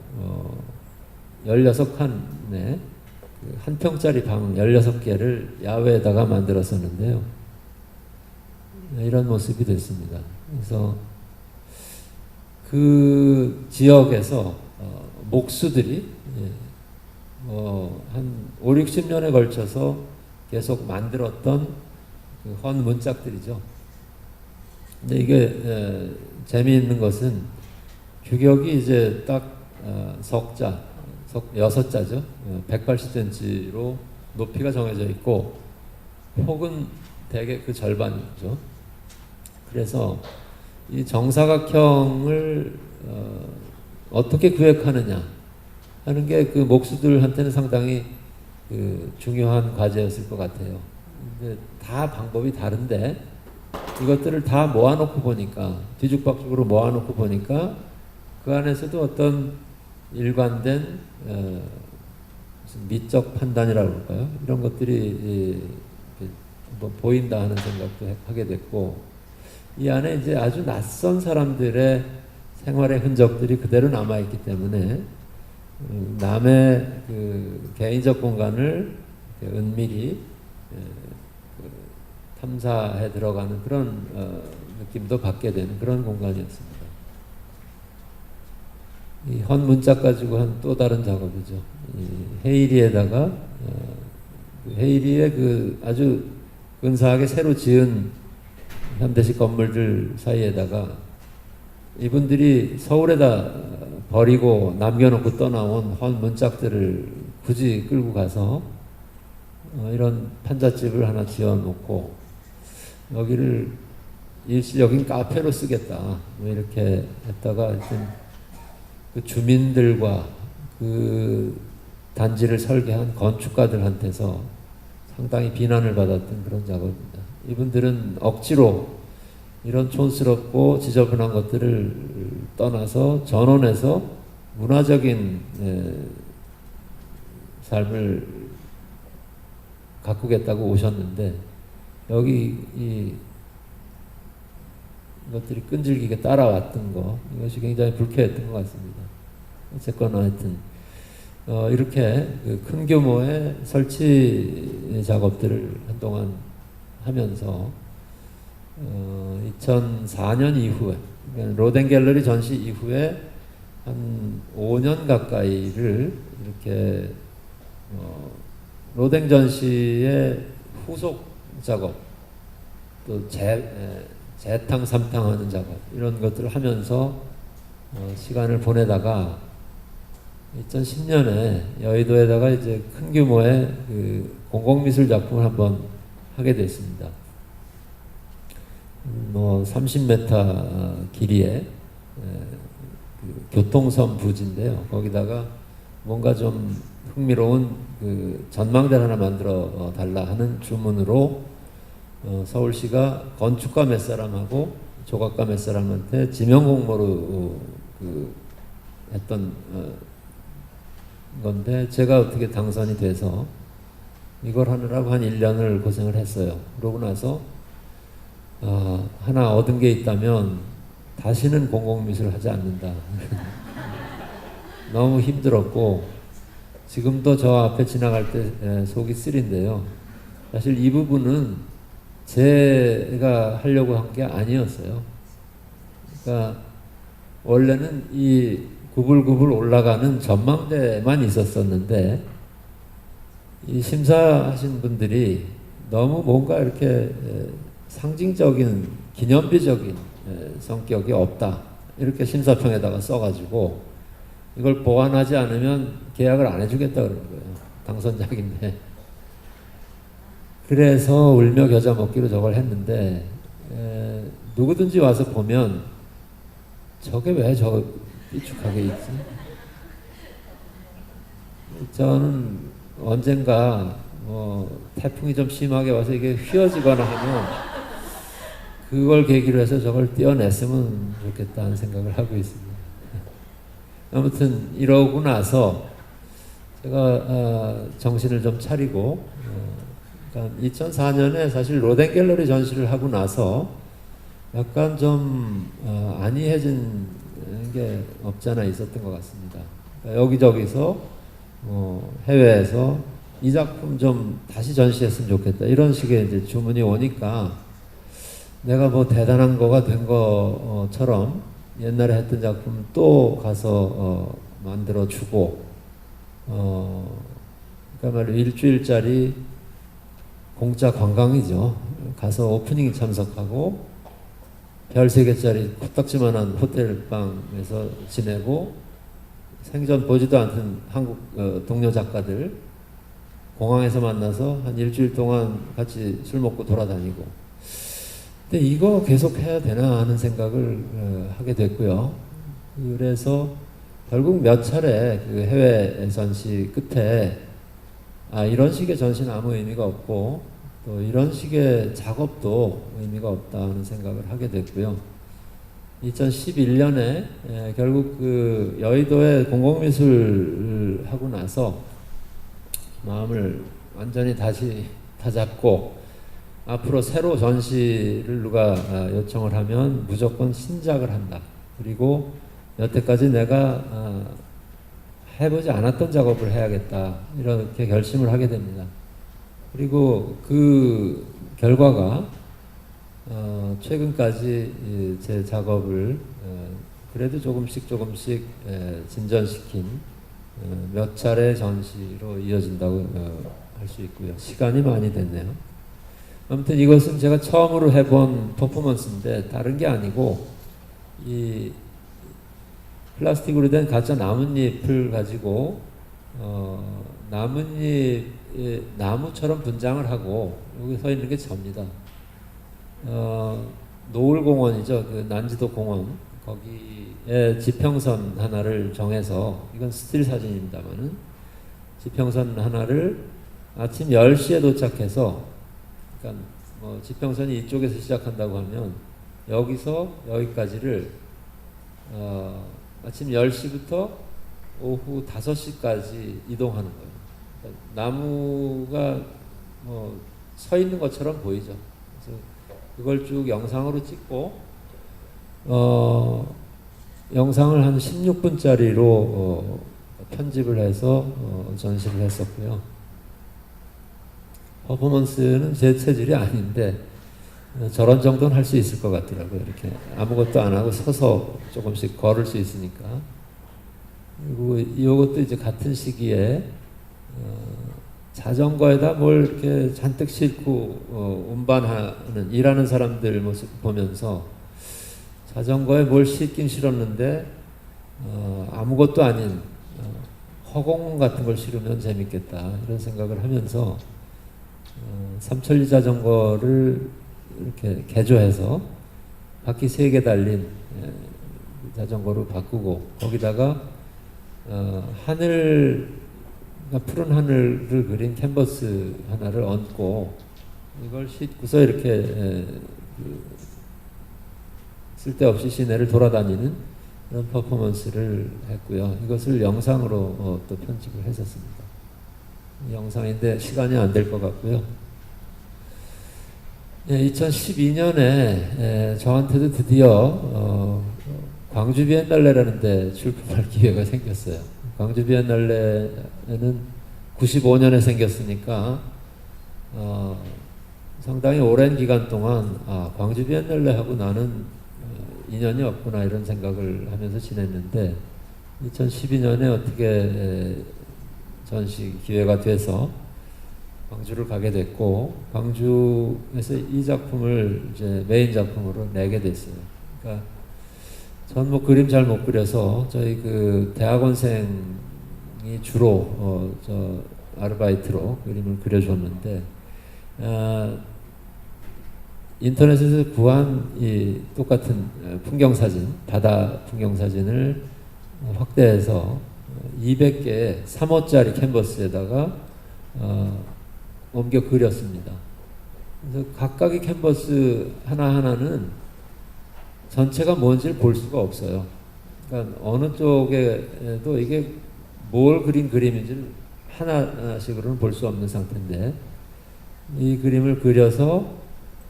16칸의 한 평짜리 방 16개를 야외에다가 만들었었는데요. 이런 모습이 됐습니다. 그래서 그 지역에서 목수들이 한 5, 60년에 걸쳐서 계속 만들었던 그 헌 문짝들이죠. 근데 이게 재미있는 것은 규격이 이제 딱 석자 6자죠. 180cm로 높이가 정해져 있고 폭은 대개 그 절반이죠. 그래서 이 정사각형을 어떻게 구획하느냐 하는 게 그 목수들한테는 상당히 그 중요한 과제였을 것 같아요. 근데 다 방법이 다른데 이것들을 다 모아놓고 보니까 뒤죽박죽으로 모아놓고 보니까 그 안에서도 어떤 일관된 무슨 미적 판단이라고 할까요? 이런 것들이 뭐 보인다 하는 생각도 하게 됐고 이 안에 이제 아주 낯선 사람들의 생활의 흔적들이 그대로 남아있기 때문에 남의 그 개인적 공간을 은밀히 탐사해 들어가는 그런 느낌도 받게 되는 그런 공간이었습니다. 이 헌 문짝 가지고 한 또 다른 작업이죠. 이 헤이리에다가 헤이리의 그 아주 근사하게 새로 지은 현대식 건물들 사이에다가 이분들이 서울에다 버리고 남겨놓고 떠나온 헌 문짝들을 굳이 끌고 가서 이런 판잣집을 하나 지어놓고 여기를 일시적인 카페로 쓰겠다 뭐 이렇게 했다가 하여튼 그 주민들과 그 단지를 설계한 건축가들한테서 상당히 비난을 받았던 그런 작업입니다. 이분들은 억지로 이런 촌스럽고 지저분한 것들을 떠나서 전원해서 문화적인 삶을 가꾸겠다고 오셨는데 여기 이 것들이 끈질기게 따라왔던 거, 이것이 굉장히 불쾌했던 것 같습니다. 어쨌거나 하여튼 이렇게 그 큰 규모의 설치 작업들을 한동안 하면서 2004년 이후에, 그러니까 로덴 갤러리 전시 이후에 한 5년 가까이를 이렇게 로덴 전시의 후속 작업, 또 재탕 삼탕하는 작업 이런 것들을 하면서 시간을 보내다가 2010년에 여의도에다가 이제 큰 규모의 그 공공미술 작품을 한번 하게 됐습니다. 뭐 30m 길이의 그 교통선 부지인데요. 거기다가 뭔가 좀 흥미로운 그 전망대를 하나 만들어 달라 하는 주문으로 서울시가 건축가 몇 사람하고 조각가 몇 사람한테 지명 공모로 그 했던 건데 제가 어떻게 당선이 돼서 이걸 하느라고 한 1년을 고생을 했어요. 그러고 나서 하나 얻은 게 있다면 다시는 공공미술을 하지 않는다. 너무 힘들었고 지금도 저 앞에 지나갈 때 속이 쓰린데요. 사실 이 부분은 제가 하려고 한 게 아니었어요. 그러니까 원래는 이 구불구불 올라가는 전망대만 있었었는데 이 심사하신 분들이 너무 뭔가 이렇게 상징적인 기념비적인 성격이 없다 이렇게 심사평에다가 써가지고 이걸 보완하지 않으면 계약을 안 해주겠다 그러는 거예요. 당선작인데. 그래서 울며 겨자 먹기로 저걸 했는데 누구든지 와서 보면 저게 왜 저 삐죽하게 있지? 저는 언젠가 태풍이 좀 심하게 와서 이게 휘어지거나 하면 그걸 계기로 해서 저걸 떼어냈으면 좋겠다는 생각을 하고 있습니다. 아무튼 이러고 나서 제가 정신을 좀 차리고 그러니까 2004년에 사실 로덴 갤러리 전시를 하고 나서 약간 좀 안이해진 게 없지 않아 있었던 것 같습니다. 그러니까 여기저기서 해외에서 이 작품 좀 다시 전시했으면 좋겠다 이런 식의 이제 주문이 오니까 내가 뭐 대단한 거가 된 것처럼 옛날에 했던 작품 또 가서 만들어 주고 그러니까 말로 일주일짜리 공짜 관광이죠. 가서 오프닝 참석하고 별 3개짜리 코딱지만한 호텔방에서 지내고 생전 보지도 않던 한국 동료 작가들 공항에서 만나서 한 일주일 동안 같이 술 먹고 돌아다니고 근데 이거 계속 해야 되나 하는 생각을 하게 됐고요. 그래서 결국 몇 차례 그 해외 전시 끝에 이런 식의 전시는 아무 의미가 없고 또 이런 식의 작업도 의미가 없다는 생각을 하게 됐고요. 2011년에 결국 그 여의도에 공공미술을 하고 나서 마음을 완전히 다시 다잡고 앞으로 새로 전시를 누가 요청을 하면 무조건 신작을 한다. 그리고 여태까지 내가 해보지 않았던 작업을 해야겠다. 이렇게 결심을 하게 됩니다. 그리고 그 결과가 최근까지 제 작업을 그래도 조금씩 진전시킨 몇 차례 전시로 이어진다고 할 수 있고요. 시간이 많이 됐네요. 아무튼 이것은 제가 처음으로 해본 퍼포먼스인데 다른 게 아니고 이 플라스틱으로 된 가짜 나뭇잎을 가지고 나무처럼 분장을 하고 여기 서 있는 게 접니다. 노을공원이죠. 그 난지도 공원 거기에 지평선 하나를 정해서, 이건 스틸 사진입니다만은, 지평선 하나를 아침 10시에 도착해서, 그러니까 뭐 지평선이 이쪽에서 시작한다고 하면 여기서 여기까지를 아침 10시부터 오후 5시까지 이동하는 거예요. 그러니까 나무가 뭐 서 있는 것처럼 보이죠. 그래서 그걸 쭉 영상으로 찍고 영상을 한 16분짜리로 편집을 해서 전시를 했었고요. 퍼포먼스는 제 체질이 아닌데 저런 정도는 할 수 있을 것 같더라고요. 이렇게 아무것도 안 하고 서서 조금씩 걸을 수 있으니까. 그리고 이것도 이제 같은 시기에 자전거에다 뭘 이렇게 잔뜩 싣고 운반하는 일하는 사람들 모습 보면서, 자전거에 뭘 싣긴 실었는데 아무것도 아닌 허공 같은 걸 실으면 재밌겠다, 이런 생각을 하면서 삼천리 자전거를 이렇게 개조해서 바퀴 3개 달린 자전거로 바꾸고, 거기다가 푸른 하늘을 그린 캔버스 하나를 얹고 이걸 싣고서 이렇게 쓸데없이 시내를 돌아다니는 그런 퍼포먼스를 했고요. 이것을 영상으로 또 편집을 했었습니다. 영상인데 시간이 안 될 것 같고요. 2012년에 저한테도 드디어 광주 비엔날레라는 데 출품할 기회가 생겼어요. 광주 비엔날레는 95년에 생겼으니까 상당히 오랜 기간 동안 광주 비엔날레하고 나는 인연이 없구나, 이런 생각을 하면서 지냈는데, 2012년에 어떻게 전시 기회가 돼서 광주를 가게 됐고, 광주에서 이 작품을 이제 메인 작품으로 내게 됐어요. 그러니까 전 뭐 그림 잘 못 그려서 저희 그 대학원생이 주로 저 아르바이트로 그림을 그려줬는데, 인터넷에서 구한 이 똑같은 풍경사진, 바다 풍경사진을 확대해서 200개의 3호짜리 캔버스에다가 옮겨 그렸습니다. 그래서 각각의 캔버스 하나하나는 전체가 뭔지를 볼 수가 없어요. 그러니까 어느 쪽에도 이게 뭘 그린 그림인지를 하나씩으로는 볼 수 없는 상태인데, 이 그림을 그려서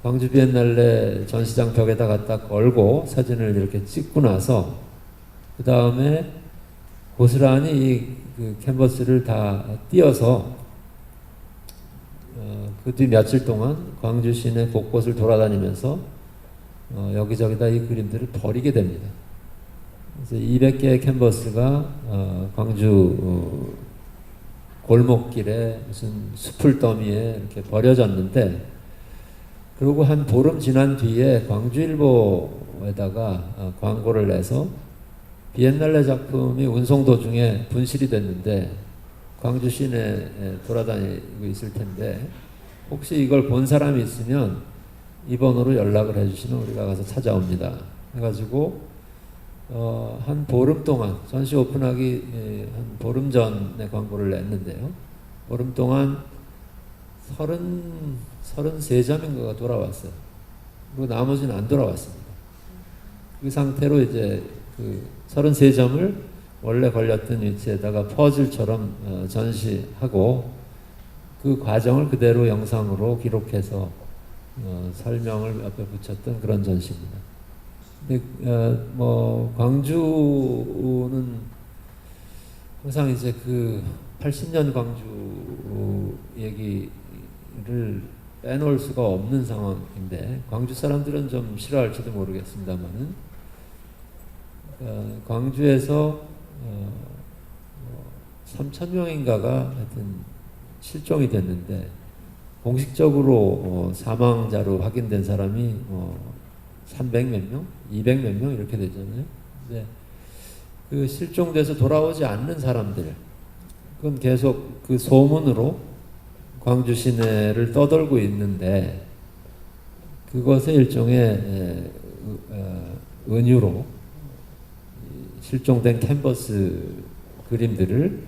광주 비엔날레 전시장 벽에다 갖다 걸고 사진을 이렇게 찍고 나서, 그 다음에 고스란히 그 캔버스를 다 띄어서 그 뒤 며칠 동안 광주 시내 곳곳을 돌아다니면서 여기저기다 이 그림들을 버리게 됩니다. 그래서 200개의 캔버스가 광주 골목길에 무슨 숲을 더미에 이렇게 버려졌는데, 그리고 한 보름 지난 뒤에 광주일보에다가 광고를 내서 비엔날레 작품이 운송 도중에 분실이 됐는데 광주 시내에 돌아다니고 있을 텐데, 혹시 이걸 본 사람이 있으면 이 번호로 연락을 해주시면 우리가 가서 찾아옵니다. 해가지고 한 보름 동안, 전시 오픈하기 한 보름 전에 광고를 냈는데요. 보름 동안 33점인가가 돌아왔어요. 그리고 나머지는 안 돌아왔습니다. 그 상태로 이제 그 33점을 원래 걸렸던 위치에다가 퍼즐처럼 전시하고, 그 과정을 그대로 영상으로 기록해서 설명을 옆에 붙였던 그런 전시입니다. 근데 뭐 광주는 항상 이제 그 80년 광주 얘기를 빼놓을 수가 없는 상황인데, 광주 사람들은 좀 싫어할지도 모르겠습니다만은, 광주에서 3,000명인가가 하여튼 실종이 됐는데, 공식적으로 사망자로 확인된 사람이 300몇 명, 200몇 명 이렇게 되잖아요. 근데 그 실종돼서 돌아오지 않는 사람들, 그건 계속 그 소문으로 광주 시내를 떠돌고 있는데, 그것의 일종의 은유로 실종된 캔버스 그림들을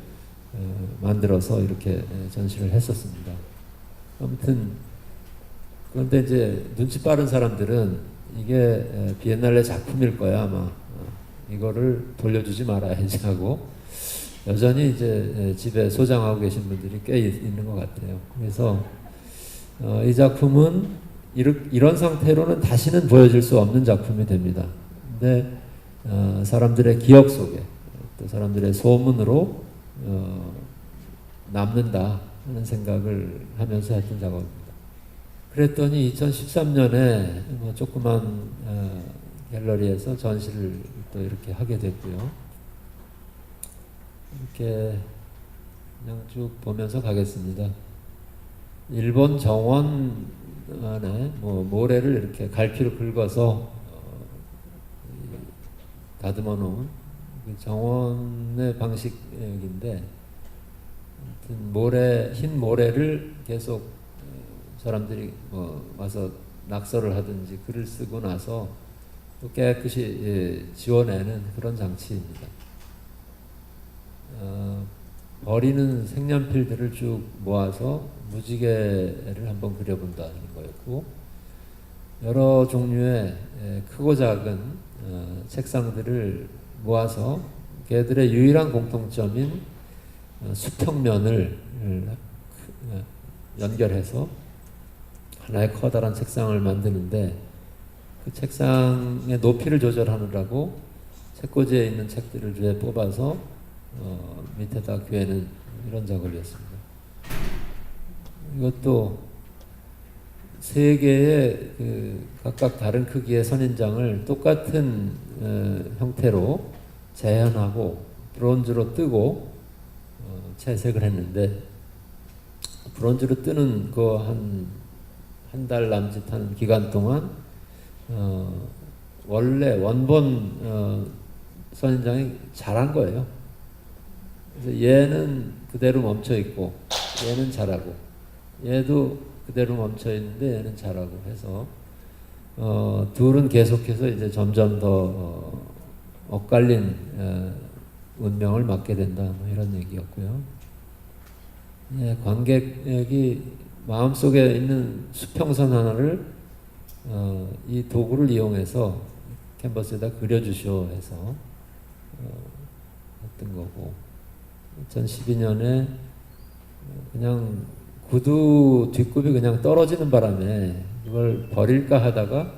만들어서 이렇게 전시를 했었습니다. 아무튼 그런데 이제 눈치 빠른 사람들은 이게 비엔날레 작품일 거야 아마 이거를 돌려주지 말아야지 하고 여전히 이제 집에 소장하고 계신 분들이 꽤 있는 것 같아요. 그래서 이 작품은 이런 상태로는 다시는 보여줄 수 없는 작품이 됩니다. 근데 사람들의 기억 속에 또 사람들의 소문으로 남는다 하는 생각을 하면서 했던 작업입니다. 그랬더니 2013년에 뭐 조그만 갤러리에서 전시를 또 이렇게 하게 됐고요. 이렇게 그냥 쭉 보면서 가겠습니다. 일본 정원 안에 뭐 모래를 이렇게 갈피로 긁어서 다듬어 놓은 정원의 방식인데 흰 모래를 계속 사람들이 와서 낙서를 하든지 글을 쓰고 나서 또 깨끗이 지워내는 그런 장치입니다. 버리는 색연필들을 쭉 모아서 무지개를 한번 그려본다는 거였고 여러 종류의 크고 작은 책상들을 모아서 걔들의 유일한 공통점인 수평면을 연결해서 하나의 커다란 책상을 만드는데 그 책상의 높이를 조절하느라고 책꽂이에 있는 책들을 위에 뽑아서 밑에다 괴는 이런 작업이었습니다. 이것도 세 개의 각각 다른 크기의 선인장을 똑같은 형태로 재현하고 브론즈로 뜨고 채색을 했는데 브론즈로 뜨는 그 한 달 남짓하는 기간 동안 원래 원본 선인장이 자란 거예요. 그래서 얘는 그대로 멈춰 있고 얘는 자라고 얘도 그대로 멈춰 있는데 얘는 자라고 해서 둘은 계속해서 이제 점점 더 엇갈린 운명을 맞게 된다 뭐 이런 얘기였고요. 예, 관객이 마음속에 있는 수평선 하나를 이 도구를 이용해서 캔버스에다 그려주시오 해서 했던 거고 2012년에 그냥 구두 뒷굽이 그냥 떨어지는 바람에 이걸 버릴까 하다가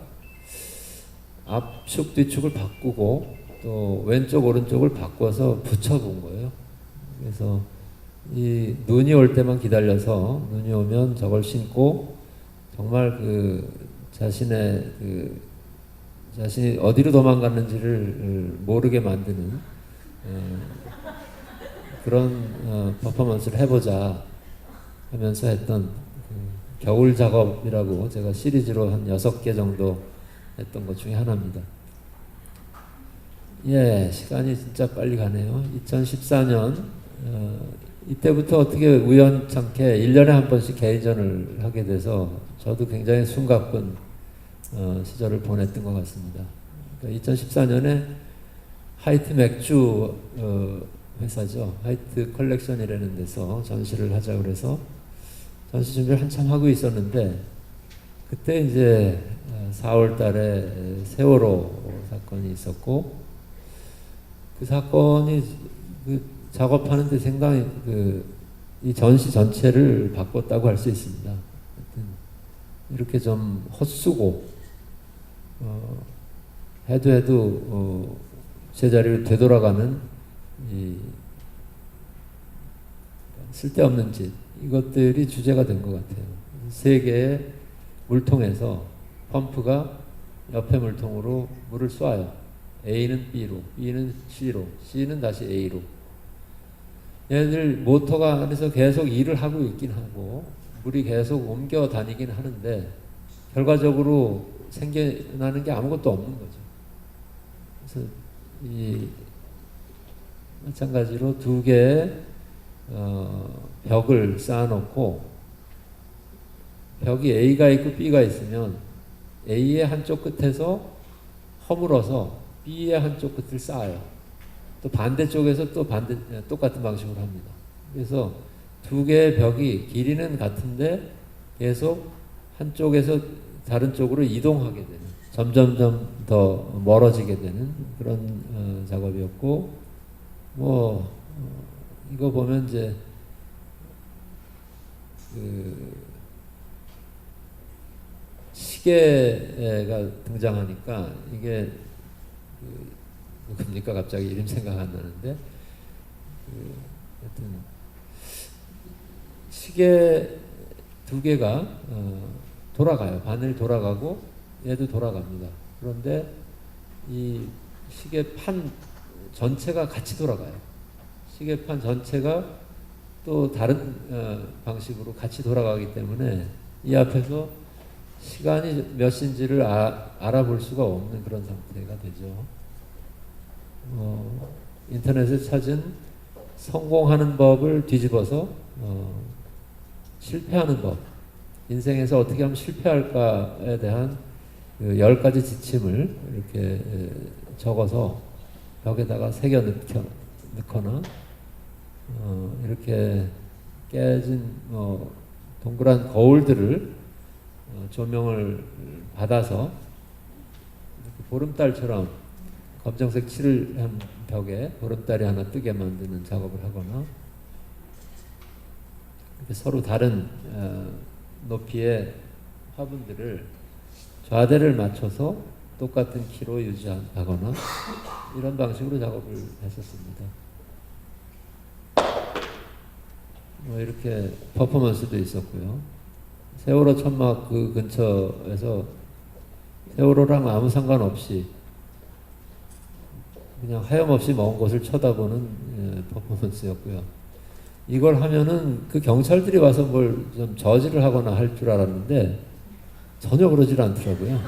앞축 뒤축을 바꾸고 또 왼쪽 오른쪽을 바꿔서 붙여본 거예요. 그래서 이 눈이 올 때만 기다려서 눈이 오면 저걸 신고 정말 자신이 어디로 도망갔는지를 모르게 만드는 그런 퍼포먼스를 해보자 하면서 했던 겨울 작업이라고 제가 시리즈로 한 6개 정도 했던 것 중에 하나입니다. 예, 시간이 진짜 빨리 가네요. 2014년 이때부터 어떻게 우연찮게 1년에 한 번씩 개인전을 하게 돼서 저도 굉장히 숨가쁜 시절을 보냈던 것 같습니다. 그러니까 2014년에 하이트 맥주 회사죠. 하이트 컬렉션이라는 데서 전시를 하자고 그래서 전시 준비를 한참 하고 있었는데 그때 이제 4월 달에 세월호 사건이 있었고 그 사건이 작업하는데 상당히 이 전시 전체를 바꿨다고 할 수 있습니다. 이렇게 좀 헛수고 해도 제자리로 되돌아가는 이 쓸데없는 짓 이것들이 주제가 된 것 같아요. 세 개의 물통에서 펌프가 옆에 물통으로 물을 쏴요. A는 B로, B는 C로, C는 다시 A로. 얘들 모터가 안에서 계속 일을 하고 있긴 하고 물이 계속 옮겨 다니긴 하는데 결과적으로 생겨나는 게 아무것도 없는 거죠. 그래서 마찬가지로 두 개의 벽을 쌓아놓고 벽이 A가 있고 B가 있으면 A의 한쪽 끝에서 허물어서 B의 한쪽 끝을 쌓아요. 또 반대쪽에서 또 똑같은 방식으로 합니다. 그래서 두 개의 벽이 길이는 같은데 계속 한쪽에서 다른 쪽으로 이동하게 되는, 점점점 더 멀어지게 되는 그런 작업이었고, 이거 보면 이제 그 시계가 등장하니까 이게 누굽니까? 갑자기 이름 생각 안 나는데, 하여튼 시계 두 개가 돌아가요. 바늘이 돌아가고 얘도 돌아갑니다. 그런데 이 시계판 전체가 같이 돌아가요. 시계판 전체가 또 다른 방식으로 같이 돌아가기 때문에 이 앞에서 시간이 몇인지를 알아볼 수가 없는 그런 상태가 되죠. 인터넷에 찾은 성공하는 법을 뒤집어서 실패하는 법, 인생에서 어떻게 하면 실패할까에 대한 그 10가지 지침을 이렇게 적어서 벽에다가 새겨 넣거나 이렇게 깨진 동그란 거울들을 조명을 받아서 이렇게 보름달처럼 검정색 칠을 한 벽에 보름달이 하나 뜨게 만드는 작업을 하거나, 이렇게 서로 다른 높이의 화분들을 좌대를 맞춰서 똑같은 키로 유지하거나 이런 방식으로 작업을 했었습니다. 이렇게 퍼포먼스도 있었고요. 세월호 천막 그 근처에서 세월호랑 아무 상관없이 그냥 하염없이 먼 곳을 쳐다보는 퍼포먼스였고요. 이걸 하면은 그 경찰들이 와서 뭘 좀 저지를 하거나 할 줄 알았는데 전혀 그러질 않더라고요.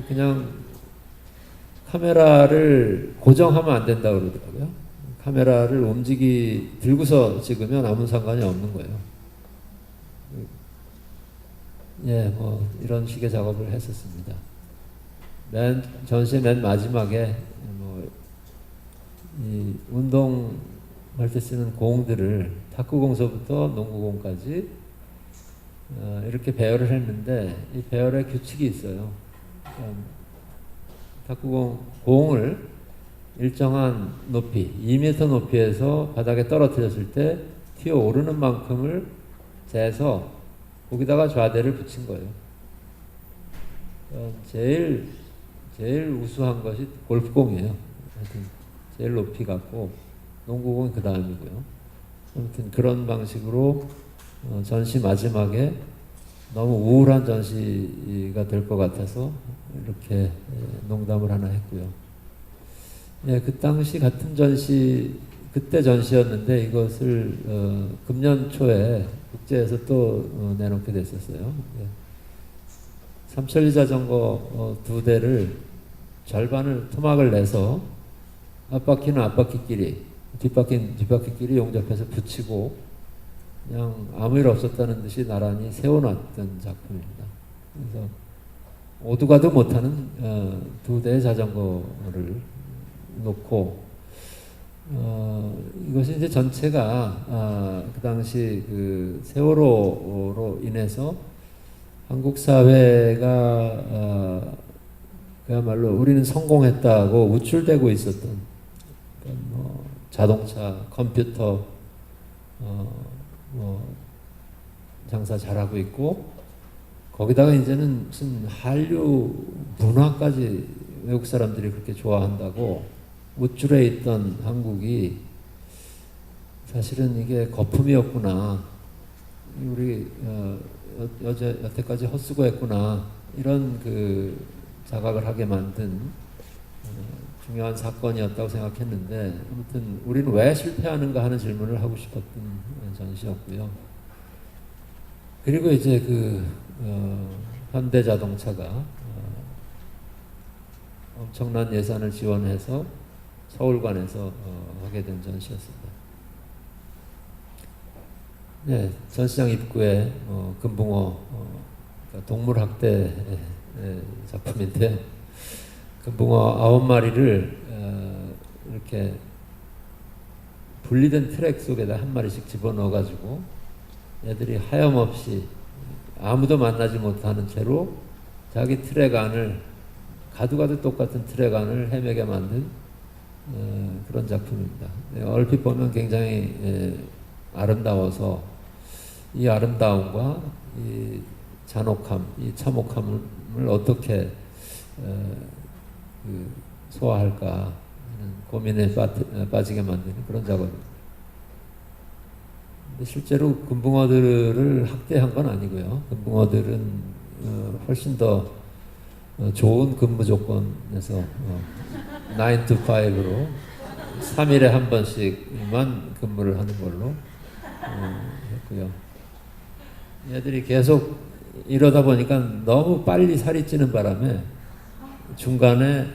그냥 카메라를 고정하면 안 된다고 그러더라고요. 카메라를 들고서 찍으면 아무 상관이 없는 거예요. 예, 이런 식의 작업을 했었습니다. 전시의 맨 마지막에 이 운동할 때 쓰는 공들을 탁구공서부터 농구공까지 이렇게 배열을 했는데, 이 배열에 규칙이 있어요. 공을 일정한 높이, 2m 높이에서 바닥에 떨어뜨렸을 때 튀어 오르는 만큼을 재서 거기다가 좌대를 붙인 거예요. 제일 우수한 것이 골프공이에요. 하여튼 제일 높이 갔고 농구공이 그 다음이고요. 아무튼 그런 방식으로 전시 마지막에 너무 우울한 전시가 될 것 같아서 이렇게 농담을 하나 했고요. 예, 그 당시 같은 그때 전시였는데 이것을 금년 초에 국제에서 또 내놓게 됐었어요. 예. 삼천리 자전거 2대를 절반을 토막을 내서 앞바퀴는 앞바퀴끼리, 뒷바퀴는 뒷바퀴끼리 용접해서 붙이고 그냥 아무 일 없었다는 듯이 나란히 세워놨던 작품입니다. 그래서 오도 가도 못하는 2대의 자전거를 놓고 이것이 이제 전체가 그 당시 그 세월호로 인해서 한국 사회가 그야말로 우리는 성공했다고 우쭐대고 있었던 자동차, 컴퓨터 장사 잘하고 있고, 거기다가 이제는 무슨 한류 문화까지 외국 사람들이 그렇게 좋아한다고 우쭐해 있던 한국이 사실은 이게 거품이었구나, 우리 여태까지 헛수고했구나, 이런 그 자각을 하게 만든 중요한 사건이었다고 생각했는데, 아무튼 우리는 왜 실패하는가 하는 질문을 하고 싶었던 전시였고요. 그리고 이제 그 현대자동차가 엄청난 예산을 지원해서 서울관에서 하게 된 전시였습니다. 네, 전시장 입구에 금붕어 그러니까 동물 학대 작품인데요. 금붕어 9마리를 이렇게 분리된 트랙 속에다 한 마리씩 집어넣어가지고 애들이 하염없이 아무도 만나지 못하는 채로 자기 트랙 안을 가도 똑같은 트랙 안을 헤매게 만든 그런 작품입니다. 얼핏 보면 굉장히 아름다워서 이 아름다움과 이 잔혹함, 이 참혹함을 어떻게 소화할까 하는 고민에 빠지게 만드는 그런 작업입니다. 근데 실제로 금붕어들을 학대한 건 아니고요. 금붕어들은 훨씬 더 좋은 근무 조건에서 9 to 5로 3일에 한 번씩만 근무를 하는 걸로 했고요. 얘들이 계속 이러다 보니까 너무 빨리 살이 찌는 바람에 중간에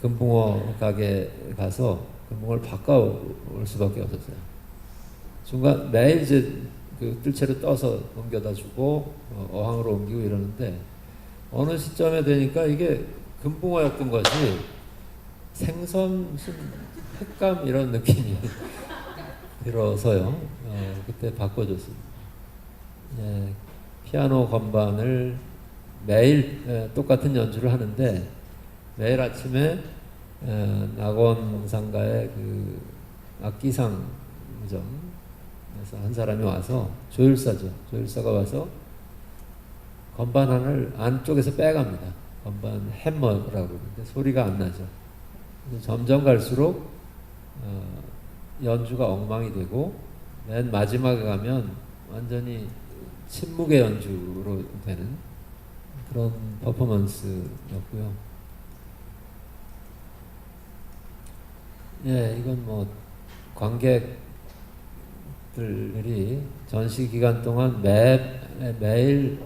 금붕어 가게 가서 금붕어를 바꿔올 수밖에 없었어요. 중간 매일 이제 그 뜰채로 떠서 옮겨다 주고 어항으로 옮기고 이러는데 어느 시점에 되니까 이게 금붕어였던 것이 생선 무슨 횟감 이런 느낌이 들어서요. 그때 바꿔줬습니다. 예, 피아노 건반을 매일 똑같은 연주를 하는데 매일 아침에 낙원상가의 그 악기상점에서 한 사람이 와서 조율사가 와서 건반 하나를 안쪽에서 빼갑니다. 건반 해머라고 그러는데 소리가 안 나죠. 점점 갈수록 연주가 엉망이 되고 맨 마지막에 가면 완전히 침묵의 연주로 되는 그런 퍼포먼스였고요. 예, 이건 뭐 관객들이 전시 기간 동안 매일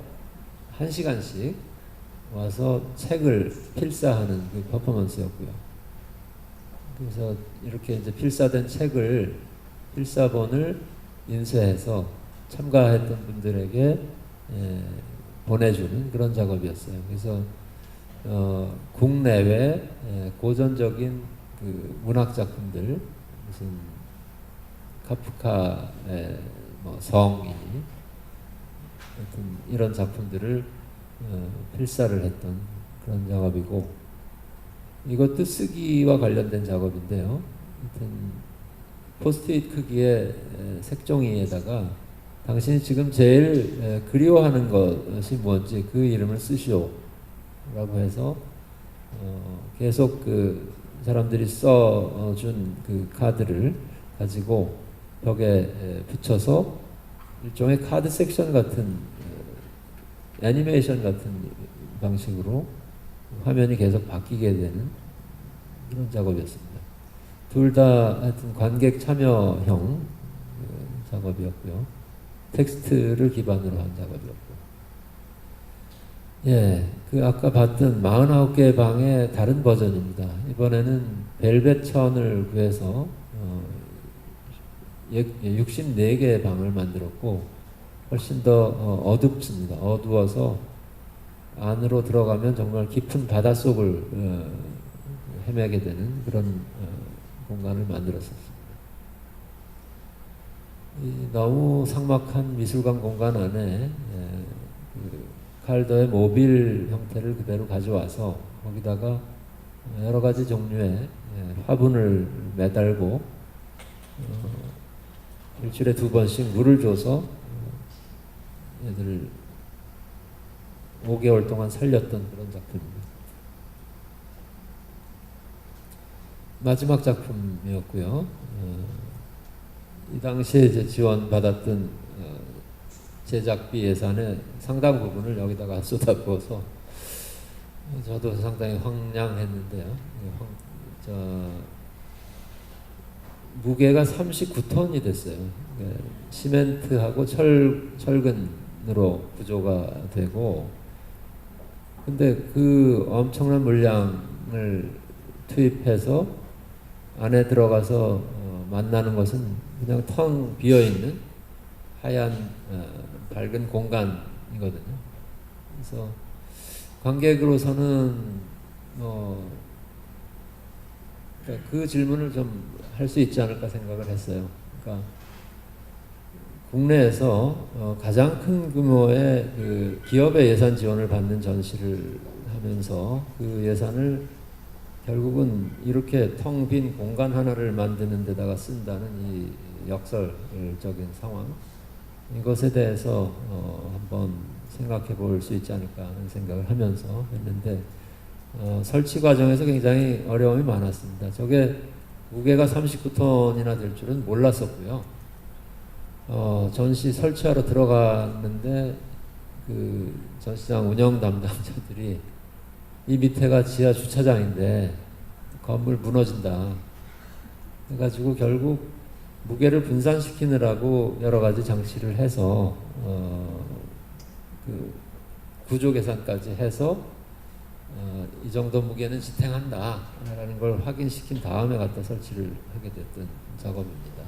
1시간씩 와서 책을 필사하는 그 퍼포먼스였고요. 그래서 이렇게 이제 필사된 책을 필사본을 인쇄해서 참가했던 분들에게 보내주는 그런 작업이었어요. 그래서 국내외 고전적인 그 문학 작품들 무슨 카프카의 뭐 성이 하여튼 이런 작품들을 필사를 했던 그런 작업이고 이것도 쓰기와 관련된 작업인데요. 하여튼 포스트잇 크기의 색종이에다가 당신이 지금 제일 그리워하는 것이 뭔지 그 이름을 쓰시오 라고 해서 계속 그 사람들이 써준 그 카드를 가지고 벽에 붙여서 일종의 카드 섹션 같은 애니메이션 같은 방식으로 화면이 계속 바뀌게 되는 그런 작업이었습니다. 둘 다 하여튼 관객 참여형 작업이었고요. 텍스트를 기반으로 한 작업이었고. 예, 그 아까 봤던 49개의 방의 다른 버전입니다. 이번에는 벨벳 천을 구해서 64개의 방을 만들었고 훨씬 더 어둡습니다. 어두워서 안으로 들어가면 정말 깊은 바닷속을 헤매게 되는 그런 공간을 만들었습니다. 너무 삭막한 미술관 공간 안에 그 칼더의 모빌 형태를 그대로 가져와서 거기다가 여러 가지 종류의 화분을 매달고 일주일에 2번씩 물을 줘서 애들을 5개월 동안 살렸던 그런 작품입니다. 마지막 작품이었고요. 이 당시에 이제 지원받았던 제작비 예산의 상당 부분을 여기다가 쏟아부어서 저도 상당히 황량했는데요. 무게가 39톤이 됐어요. 시멘트하고 철근으로 구조가 되고 근데 그 엄청난 물량을 투입해서 안에 들어가서 만나는 것은 그냥 텅 비어있는 하얀 밝은 공간이거든요. 그래서 관객으로서는 그러니까 그 질문을 좀 할 수 있지 않을까 생각을 했어요. 그러니까 국내에서 가장 큰 규모의 그 기업의 예산 지원을 받는 전시를 하면서 그 예산을 결국은 이렇게 텅 빈 공간 하나를 만드는 데다가 쓴다는 이 역설적인 상황, 이것에 대해서 한번 생각해 볼 수 있지 않을까 하는 생각을 하면서 했는데 설치 과정에서 굉장히 어려움이 많았습니다. 저게 무게가 39톤이나 될 줄은 몰랐었고요. 전시 설치하러 들어갔는데 그 전시장 운영 담당자들이 이 밑에가 지하 주차장인데 건물 무너진다 해가지고 결국 무게를 분산시키느라고 여러 가지 장치를 해서 그 구조 계산까지 해서 이 정도 무게는 지탱한다 라는 걸 확인시킨 다음에 갖다 설치를 하게 됐던 작업입니다.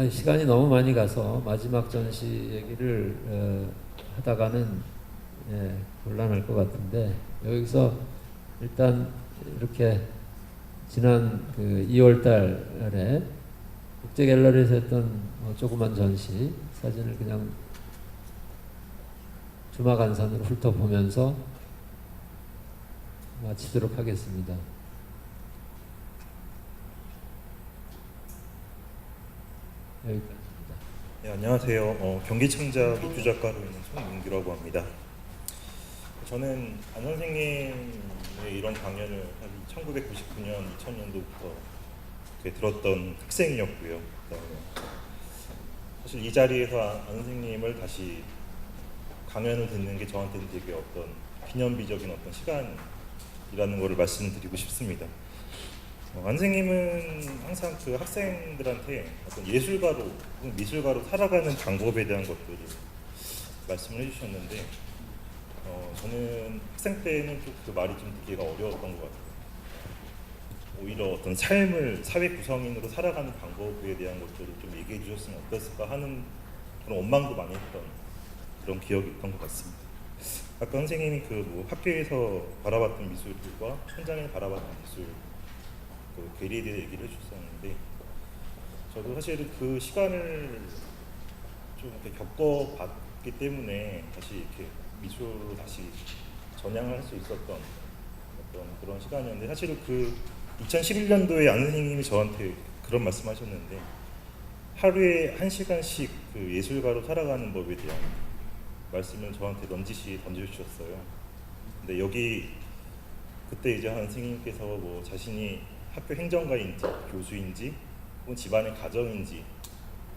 시간이 너무 많이 가서 마지막 전시 얘기를 하다가는 곤란할 것 같은데, 여기서 일단 이렇게 지난 그 2월 달에 국제갤러리에서 했던 조그만 전시 사진을 그냥 주마간선으로 훑어보면서 마치도록 하겠습니다. 여기까지입니다. 네, 안녕하세요. 경기창작 입주작가로 있는 송민규라고 합니다. 저는 안 선생님의 이런 강연을 한 1999년, 2000년도부터 들었던 학생이었고요. 사실 이 자리에서 안 선생님을 다시 강연을 듣는 게 저한테는 되게 어떤 기념비적인 어떤 시간이라는 것을 말씀드리고 싶습니다. 안 선생님은 항상 그 학생들한테 어떤 예술가로, 미술가로 살아가는 방법에 대한 것들을 말씀을 해주셨는데, 저는 학생 때는 좀 그 말이 좀 듣기가 어려웠던 것 같아요. 오히려 어떤 삶을 사회 구성인으로 살아가는 방법에 대한 것들을 좀 얘기해 주셨으면 어땠을까 하는 그런 원망도 많이 했던 그런 기억이 있던 것 같습니다. 아까 선생님이 그 뭐 학교에서 바라봤던 미술과 현장에 바라봤던 미술 그 괴리에 대해 얘기를 해주셨었는데, 저도 사실 그 시간을 좀 이렇게 겪어봤기 때문에 다시 이렇게 미술로 다시 전향을 할 수 있었던 어떤 그런 시간이었는데, 사실은 그 2011년도에 안 선생님이 저한테 그런 말씀하셨는데, 하루에 1시간씩 그 예술가로 살아가는 법에 대한 말씀을 저한테 넌지시 던져주셨어요. 근데 여기 그때 이제 한 선생님께서 뭐 자신이 학교 행정가인지 교수인지 혹은 집안의 가정인지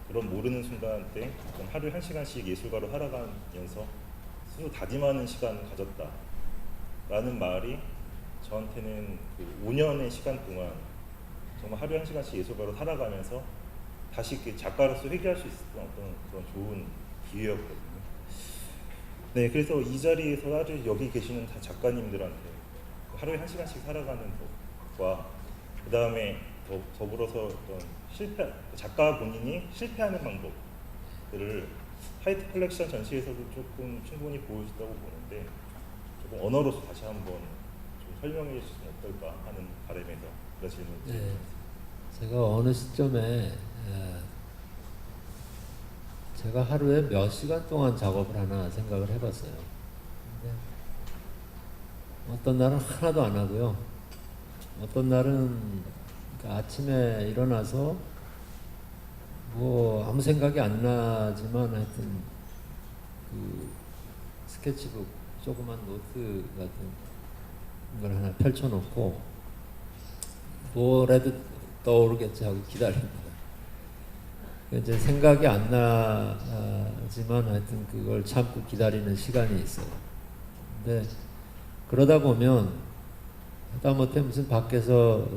그런 모르는 순간 때 하루에 1시간씩 예술가로 살아가면서 스스로 다짐하는 시간을 가졌다라는 말이 저한테는 그 5년의 시간 동안 정말 하루에 1시간씩 예술가로 살아가면서 다시 그 작가로서 회귀할 수 있었던 어떤 그런 좋은 기회였거든요. 네, 그래서 이 자리에서 여기 계시는 다 작가님들한테 하루에 1시간씩 살아가는 법과 그 다음에 더불어서 어떤 작가 본인이 실패하는 방법들을 하이트 컬렉션 전시에서도 조금 충분히 보여줬다고 보는데, 조금 언어로서 다시 한번 좀 설명해 주시면 어떨까 하는 바람에서 그런 질문을 드립니다. 제가 어느 시점에 제가 하루에 몇 시간 동안 작업을 하나 생각을 해봤어요. 근데 어떤 날은 하나도 안 하고요. 어떤 날은 그러니까 아침에 일어나서 뭐 아무 생각이 안 나지만 하여튼 그 스케치북 조그만 노트 같은 걸 하나 펼쳐놓고 뭐라도 떠오르겠지 하고 기다립니다. 이제 생각이 안 나지만 하여튼 그걸 참고 기다리는 시간이 있어요. 근데 그러다 보면 하다못해 무슨 밖에서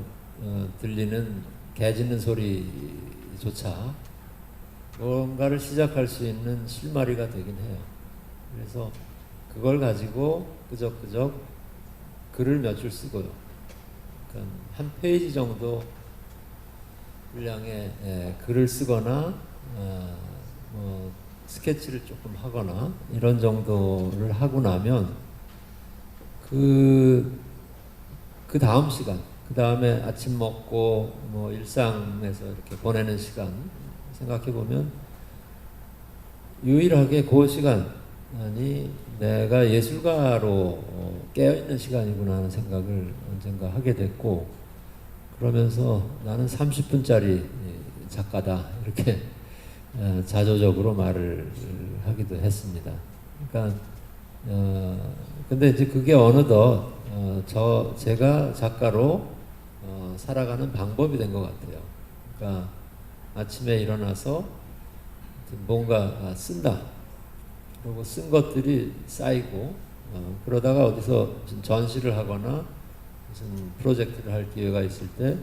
들리는 개 짖는 소리조차 뭔가를 시작할 수 있는 실마리가 되긴 해요. 그래서 그걸 가지고 끄적끄적 글을 몇 줄 쓰고요. 그러니까 한 페이지 정도 분량의 글을 쓰거나 뭐 스케치를 조금 하거나 이런 정도를 하고 나면 그 다음 시간, 그 다음에 아침 먹고 뭐 일상에서 이렇게 보내는 시간 생각해 보면 유일하게 그 시간이 내가 예술가로 깨어있는 시간이구나 하는 생각을 언젠가 하게 됐고, 그러면서 나는 30분짜리 작가다 이렇게 자조적으로 말을 하기도 했습니다. 그러니까 근데 이제 그게 어느덧 제가 작가로 살아가는 방법이 된 것 같아요. 그러니까 아침에 일어나서 뭔가 쓴다. 그리고 쓴 것들이 쌓이고 그러다가 어디서 무슨 전시를 하거나 무슨 프로젝트를 할 기회가 있을 때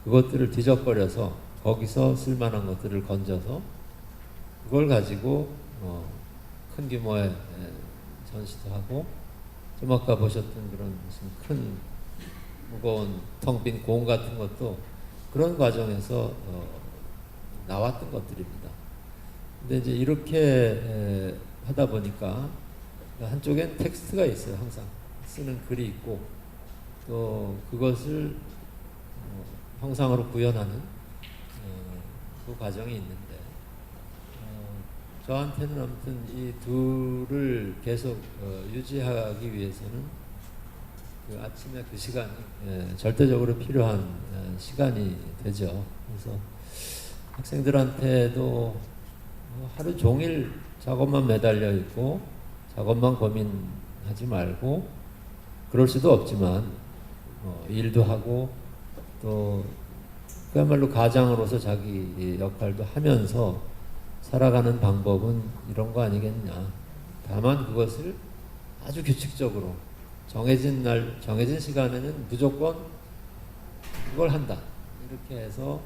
그것들을 뒤적거려서 거기서 쓸만한 것들을 건져서 그걸 가지고 큰 규모의 전시도 하고, 좀 아까 보셨던 그런 무슨 큰 무거운 텅 빈 공 같은 것도 그런 과정에서 나왔던 것들입니다. 근데 이제 이렇게 하다 보니까 한쪽엔 텍스트가 있어요. 항상 쓰는 글이 있고 또 그것을 형상으로 구현하는 그 과정이 있는데 저한테는 아무튼 이 둘을 계속 유지하기 위해서는 그 아침에 그 시간이 절대적으로 필요한 시간이 되죠. 그래서 학생들한테도 하루 종일 작업만 매달려 있고 작업만 고민하지 말고, 그럴 수도 없지만 일도 하고 또 그야말로 가장으로서 자기 역할도 하면서 살아가는 방법은 이런 거 아니겠냐. 다만 그것을 아주 규칙적으로 정해진 날, 정해진 시간에는 무조건 그걸 한다. 이렇게 해서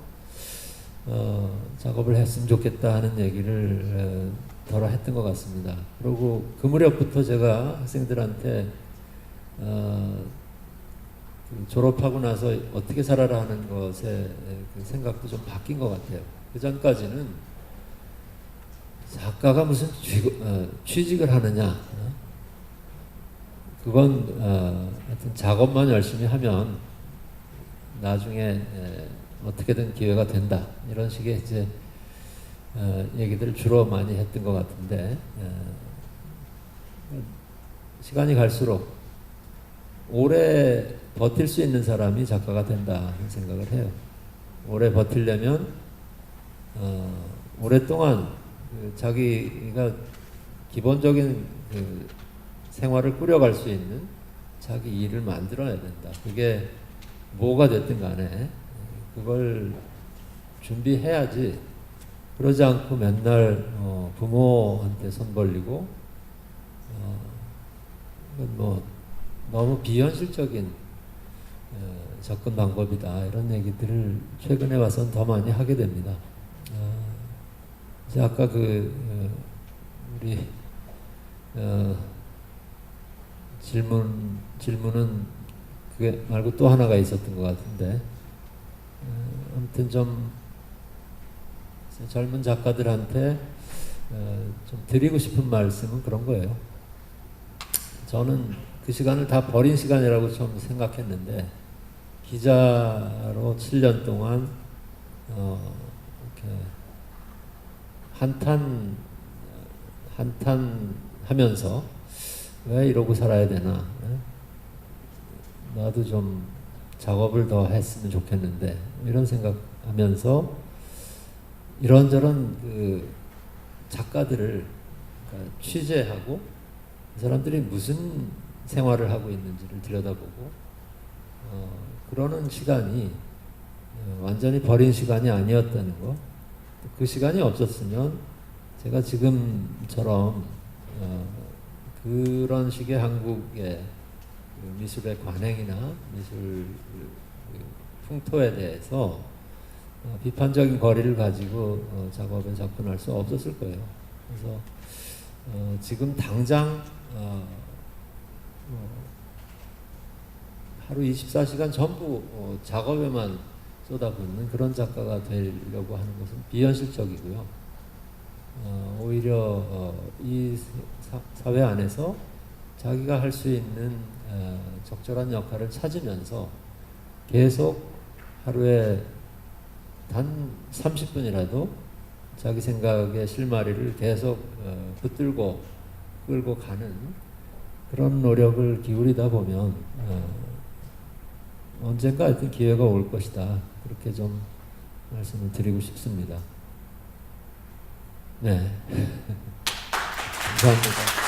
작업을 했으면 좋겠다 하는 얘기를 덜어 했던 것 같습니다. 그리고 그 무렵부터 제가 학생들한테 졸업하고 나서 어떻게 살아라 하는 것에 그 생각도 좀 바뀐 것 같아요. 그 전까지는 작가가 무슨 취직을 하느냐, 그건 하여튼 작업만 열심히 하면 나중에 어떻게든 기회가 된다, 이런 식의 이제 얘기들을 주로 많이 했던 것 같은데 시간이 갈수록 오래 버틸 수 있는 사람이 작가가 된다는 생각을 해요. 오래 버틸려면 오랫동안 자기가 기본적인 그 생활을 꾸려갈 수 있는 자기 일을 만들어야 된다. 그게 뭐가 됐든 간에 그걸 준비해야지, 그러지 않고 맨날 부모한테 손 벌리고 뭐 너무 비현실적인 접근 방법이다, 이런 얘기들을 최근에 와서는 더 많이 하게 됩니다. 이제 아까 우리 질문은 그게 말고 또 하나가 있었던 것 같은데 아무튼 좀 젊은 작가들한테 좀 드리고 싶은 말씀은 그런 거예요. 저는 그 시간을 다 버린 시간이라고 처음 생각했는데 기자로 7년 동안 이렇게 한탄 하면서 왜 이러고 살아야 되나, 나도 좀 작업을 더 했으면 좋겠는데, 이런 생각하면서 이런저런 그 작가들을 취재하고 그 사람들이 무슨 생활을 하고 있는지를 들여다보고 그러는 시간이 완전히 버린 시간이 아니었다는 거. 그 시간이 없었으면 제가 지금처럼 그런 식의 한국의 미술의 관행이나 미술 풍토에 대해서 비판적인 거리를 가지고 작업에 접근할 수 없었을 거예요. 그래서 지금 당장 하루 24시간 전부 작업에만 쏟아붓는 그런 작가가 되려고 하는 것은 비현실적이고요. 오히려 이 사회 안에서 자기가 할 수 있는 적절한 역할을 찾으면서 계속 하루에 단 30분이라도 자기 생각의 실마리를 계속 붙들고 끌고 가는 그런 노력을 기울이다 보면 언젠가 어떤 기회가 올 것이다. 그렇게 좀 말씀을 드리고 싶습니다. 네. 감사합니다.